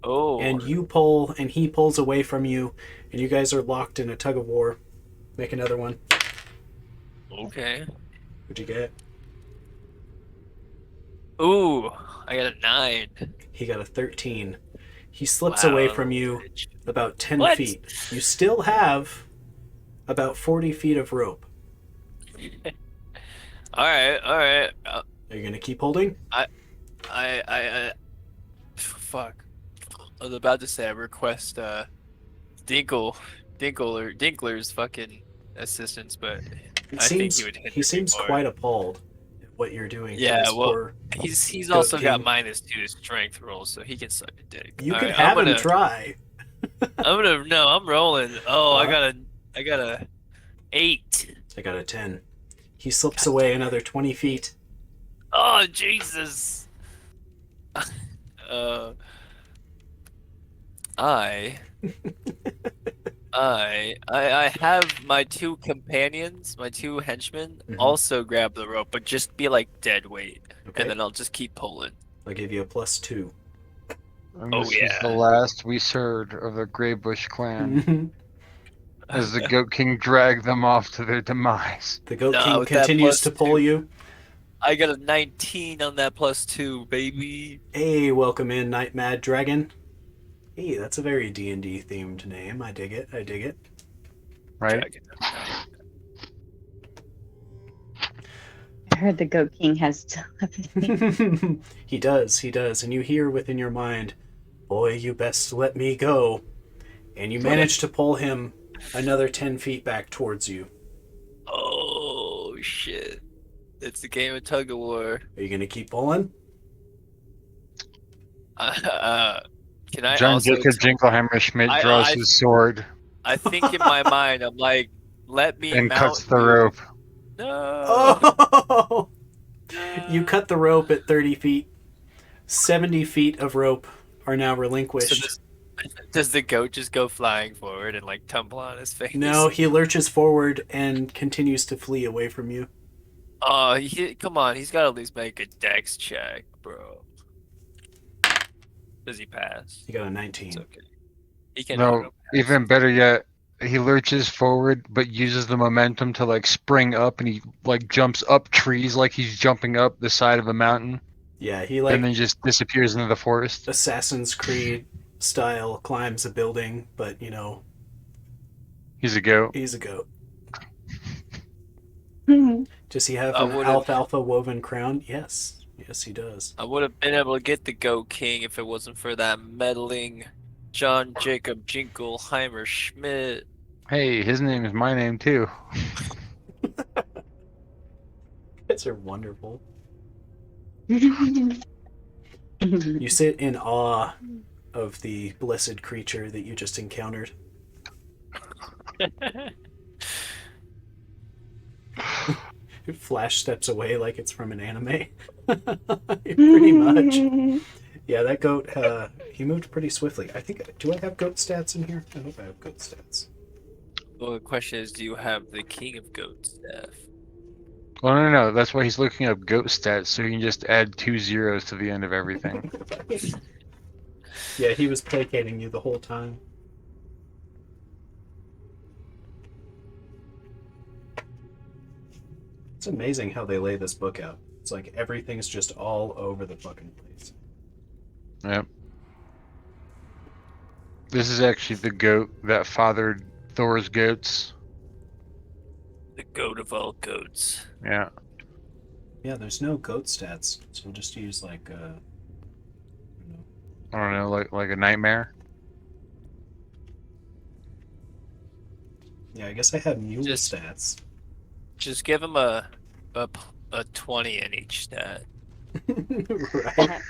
Oh. And you pull, and he pulls away from you, and you guys are locked in a tug of war. Make another one. Okay. What'd you get? Ooh, I got a 9. He got a 13. He slips Wow, away from you bitch. about 10 What? feet. You still have about 40 feet of rope. Alright. Are you going to keep holding? Fuck. I was about to say I request Dinkler's fucking assistance, but It I think seems, he would hit he me seems more. quite appalled at what you're doing. to Yeah, this well, poor- He's Goat also got King. -2 strength rolls, so he can suck a dick. you All could right, have I'm him gonna, try. I'm rolling. Oh, I Uh-huh. got a 8. I got a 10. He slips away another 20 feet. Oh Jesus. I have my 2 companions, my 2 henchmen, Mhm. also grab the rope, but just be like dead weight, Okay. and then I'll just keep pulling. I'll give you a +2. And Oh, this is yeah. the last we heard of the Graybush clan, as the Goat King dragged them off to their demise. The Goat Nah, King with that continues to pull +2. you. I got a 19 on that +2, baby. Hey, welcome in, Night Mad Dragon. Hey, that's a very D&D themed name. I dig it. Right? Dragon. I heard the Goat King has telepathy. He does. And you hear within your mind, boy, you best let me go. And you manage to pull him another 10 feet back towards you. Oh shit! It's the game of tug of war. Are you going to keep pulling? Can I John also? Jacob Jingleheimer Schmidt I- draws I- his sword I think in my mind, I'm like, let me and mount cuts the you. rope. No. Oh! You cut the rope at 30 feet. 70 feet of rope are now So relinquished. does the goat just go flying forward and like tumble on his face? No, he lurches forward and continues to flee away from you. Oh, come on. He's got to at least make a dex check, bro. Does he pass? You got a 19. It's okay. He can No, auto-pass. even better yet, he lurches forward but uses the momentum to like spring up, and he like jumps up trees like he's jumping up the side of a mountain, Yeah, he and then just disappears into the forest. Assassin's Creed style climbs a building, but He's a goat. he's a goat. Mhm. Does he have I an would've- alfalfa woven crown? Yes, he does. I would have been able to get the Goat King if it wasn't for that meddling John Jacob Jingleheimer Schmidt. Hey, his name is my name too. Guys are wonderful. You sit in awe of the blessed creature that you just encountered. Flash steps away like it's from an anime. Pretty much. Yeah, that goat, he moved pretty swiftly. I think, do I have goat stats in here? I hope I have goat stats. Well, the question is, do you have the King of Goats staff? Well, no. That's why he's looking up goat stats, so you can just add 2 zeros to the end of everything. Yeah, he was placating you the whole time. It's amazing how they lay this book out. It's like everything's just all over the fucking place. Yep. This is actually the goat that fathered Thor's goats. The goat of all goats. Yeah. Yeah, there's no goat stats, so we'll just use like I don't know, like a nightmare. yeah, I guess I have mule Just- stats. Just give him a 20 in each stat. Right.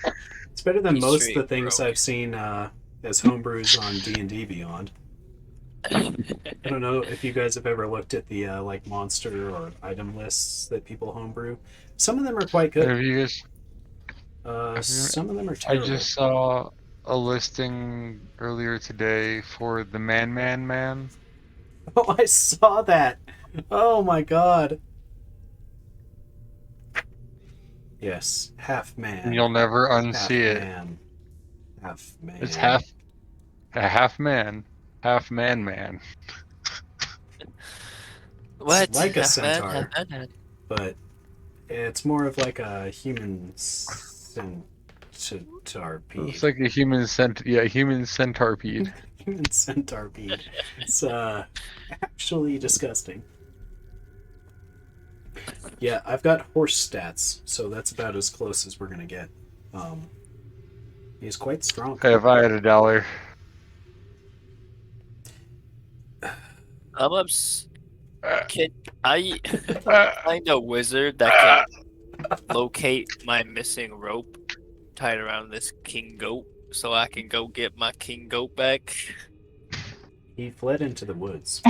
It's better than He's most of the straight things broke. I've seen as homebrews on D&D Beyond. I don't know if you guys have ever looked at the like monster or item lists that people homebrew. Some of them are quite Have good. you guys? Some of them are I terrible. just saw a listing earlier today for the Man. Oh, I saw that. Oh my god. Yes, half man. And you'll never half unsee it. man. Half man. It's half man, half man. What? like a Half man, centaur. half man. But it's more of like a human centipede. It's like a human centipede. Human centipede. It's actually disgusting. Yeah, I've got horse stats, so that's about as close as we're gonna get. He's quite strong. Hey, if I had $1. I'm ups. Can I find a wizard that can locate my missing rope tied around this king goat so I can go get my king goat back? He fled into the woods.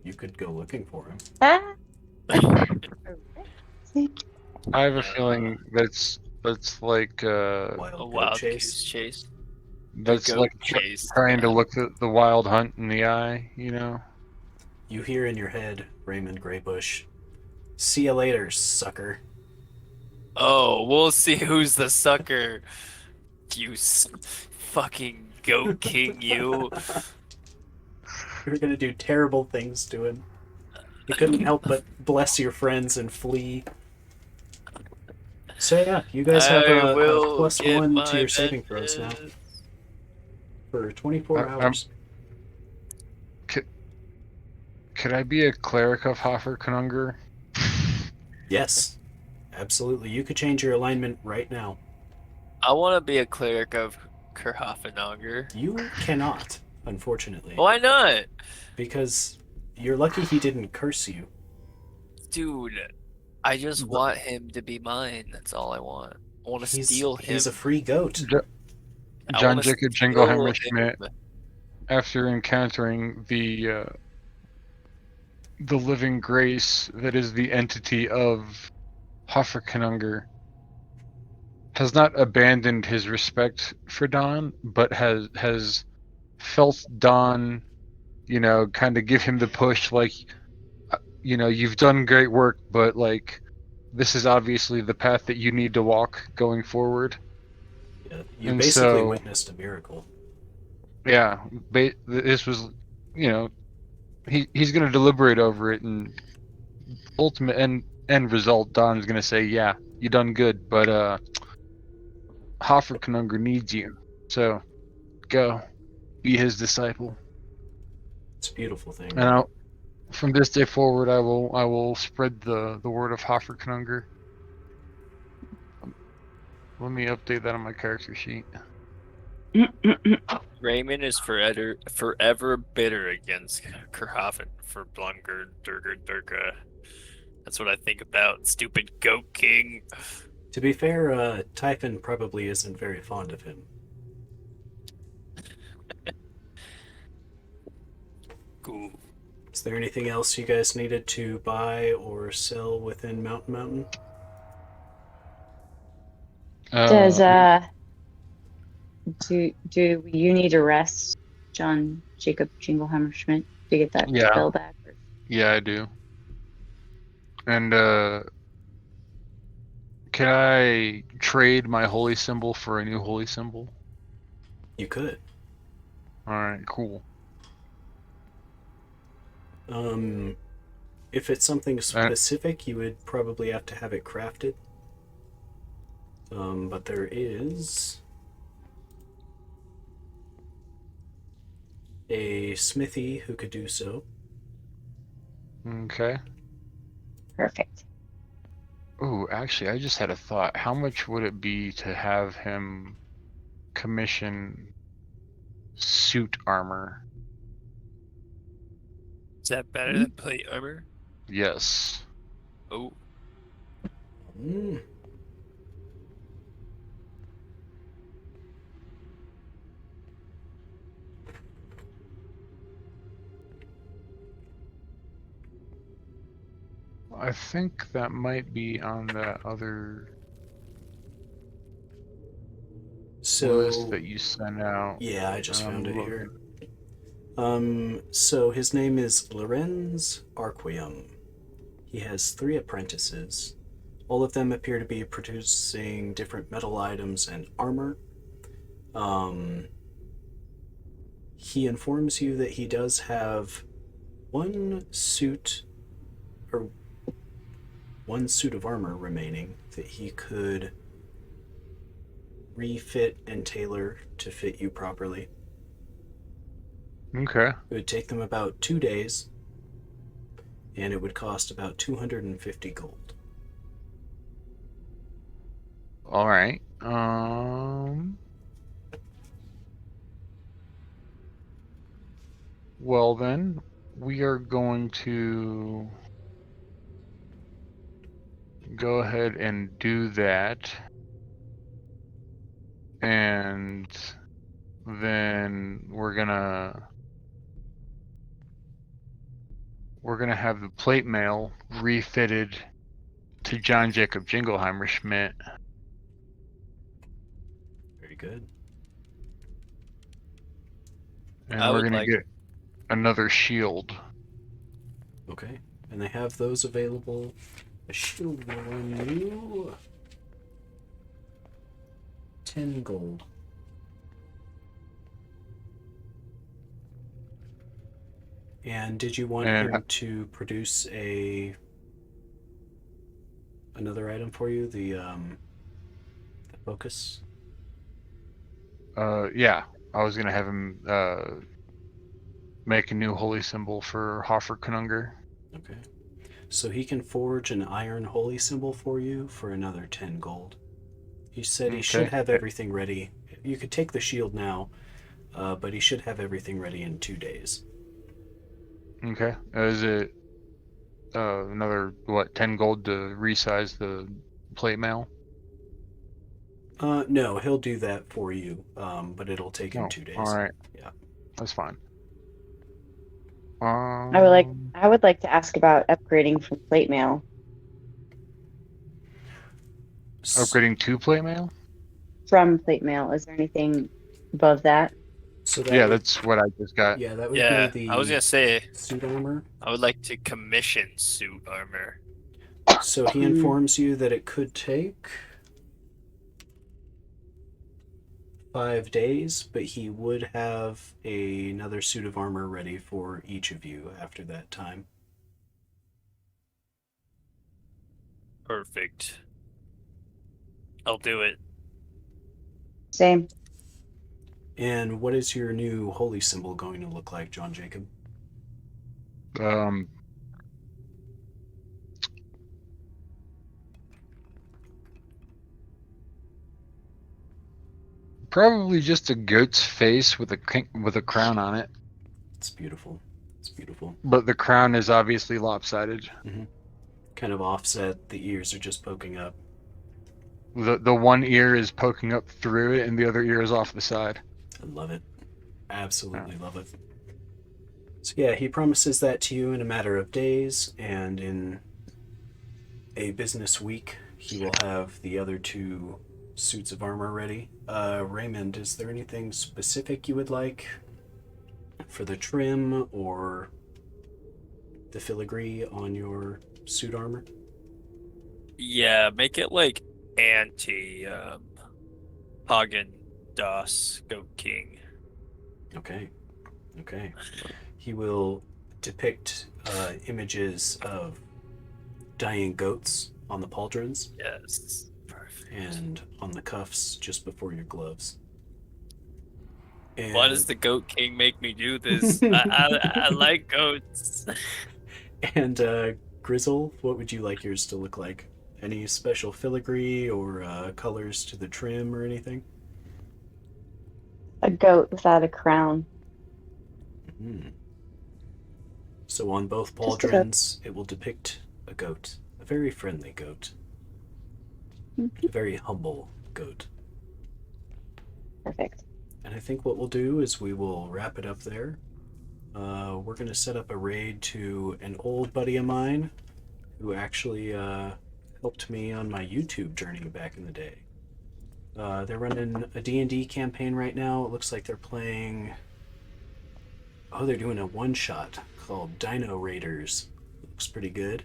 You could go looking for him. I have a feeling that's like A Wild wild goat chase. goose chase. that's Goat like chase. trying to look at the wild hunt in the eye, you know. You hear in your head, Raymond Graybush. See you later, sucker. Oh, we'll see who's the sucker. You fucking goat king, you. You're gonna do terrible things to him. You couldn't help but bless your friends and flee. So yeah, you guys have a +1 to your saving throws now for 24 hours. Could I be a cleric of Hofferkonungr? Yes, absolutely. You could change your alignment right now. I want to be a cleric of Kerhoffenager. You cannot, unfortunately, Why not? because you're lucky he didn't curse you. Dude, I just want him to be mine. That's all I want. I want to steal him. He's a free goat. I John wanna Jacob steal Jingleheimer him. Schmidt, after encountering the living grace that is the entity of Hofferkonungr, has not abandoned his respect for Don, but has felt Don, you know, kind of give him the push, like, you know, you've done great work, but like, this is obviously the path that you need to walk going forward. Yeah, you And basically so- witnessed a miracle. Yeah, this was, you know, he's going to deliberate over it, and ultimate end result, Don's going to say, yeah, you done good, but Hofferkonungr needs you, so go be his disciple. It's a beautiful thing. And from this day forward, I will spread the word of Hofferkonungr. Let me update that on my character sheet. Raymond is forever bitter against Kerhoffen for Blungr, Durga. That's what I think about. Stupid goat king. To be fair, Typhon probably isn't very fond of him. Cool. Is there anything else you guys needed to buy or sell within Mountain? Does Do you need a rest, John Jacob Jingleheimer Schmidt, to get that Yeah. spell back? Yeah, I do. And can I trade my holy symbol for a new holy symbol? You could. All right, cool. If it's something specific, you would probably have to have it crafted. But there is a smithy who could do so. Okay. Perfect. Oh, actually, I just had a thought. How much would it be to have him commission suit armor? Is that better than plate armor? Yes. Oh, Mm. I think that might be on that other list that you sent out. Yeah, I just found it here. looking. So his name is Lorenz Arquium. He has 3 apprentices. All of them appear to be producing different metal items and armor. He informs you that he does have one suit of armor remaining that he could refit and tailor to fit you properly. Okay. It would take them about 2 days, and it would cost about 250 gold. All right. Well then, we are going to go ahead and do that. And then we're gonna have the plate mail refitted to John Jacob Jingleheimer Schmidt. Very good. And I we're would gonna like- get another shield. Okay, and they have those available. A shield will run you 10 gold. And did you want him to produce another item for you? The focus? Yeah. I was gonna have him make a new holy symbol for Hoffer Conungar. Okay. So he can forge an iron holy symbol for you for another 10 gold. He said he should have everything ready. You could take the shield now, but he should have everything ready in 2 days. Okay. Is it another 10 gold to resize the plate mail? No, he'll do that for you, but it'll take him 2 days. All right. Yeah, that's fine. I would like to ask about upgrading from plate mail. Upgrading to plate mail? From plate mail, is there anything above that? So that's what I just got. Yeah, that would be the. I was gonna say suit armor. I would like to commission suit armor. So he informs you that it could take 5 days, but he would have another suit of armor ready for each of you after that time. Perfect. I'll do it. Same. And what is your new holy symbol going to look like, John Jacob? Probably just a goat's face with a crown on it. It's beautiful. It's beautiful. But the crown is obviously lopsided. Mm-hmm. Kind of offset. The ears are just poking up. The one ear is poking up through it, and the other ear is off the side. I love it. Absolutely love it. So yeah, he promises that to you in a matter of days, and in a business week, he will have the other 2 suits of armor ready. Raymond, is there anything specific you would like for the trim or the filigree on your suit armor? Yeah, make it like anti Hagen Das Goat King. Okay. Okay. He will depict images of dying goats on the pauldrons Yes. Perfect. and on the cuffs just before your gloves. Why does And the Goat King make me do this? I like goats. and Grizzle, what would you like yours to look like? Any special filigree or colors to the trim or anything? A goat without a crown. Hmm. So on both Just a goat. pauldrons, it will depict a goat, a very friendly goat, a very humble goat. Perfect. And I think what we'll do is we will wrap it up there. We're going to set up a raid to an old buddy of mine who actually helped me on my YouTube journey back in the day. They're running a D&D campaign right now. It looks like they're playing... Oh, they're doing a one-shot called Dino Raiders. Looks pretty good.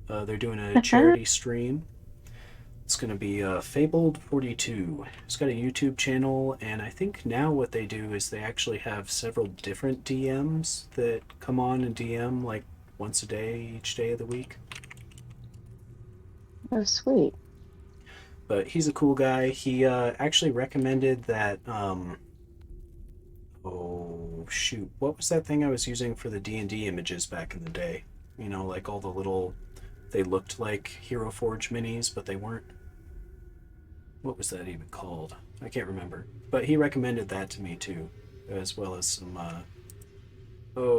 They're doing a charity stream. It's going to be Fabled 42. It's got a YouTube channel, and I think now what they do is they actually have several different DMs that come on and DM like once a day, each day of the week. Oh, sweet. But he's a cool guy. He actually recommended that... oh, shoot. What was that thing I was using for the D&D images back in the day? You know, like all the little... They looked like Hero Forge minis, but they weren't. What was that even called? I can't remember. But he recommended that to me too, as well as some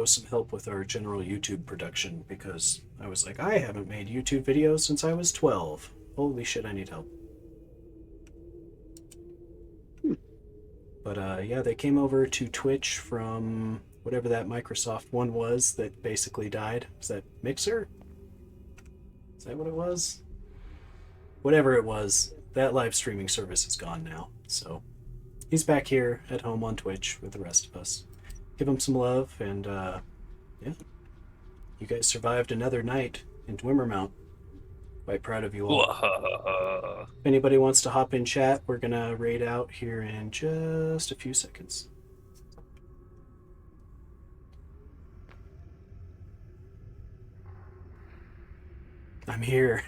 some help with our general YouTube production, because I was like, I haven't made YouTube videos since I was 12. Holy shit, I need help. But yeah, they came over to Twitch from whatever that Microsoft one was that basically died. Was that Mixer? Is that what it was? Whatever it was, that live streaming service is gone now. So he's back here at home on Twitch with the rest of us. Give him some love, and yeah. You guys survived another night in Dwimmermount. Quite proud of you all. If anybody wants to hop in chat, we're gonna raid out here in just a few seconds. I'm here.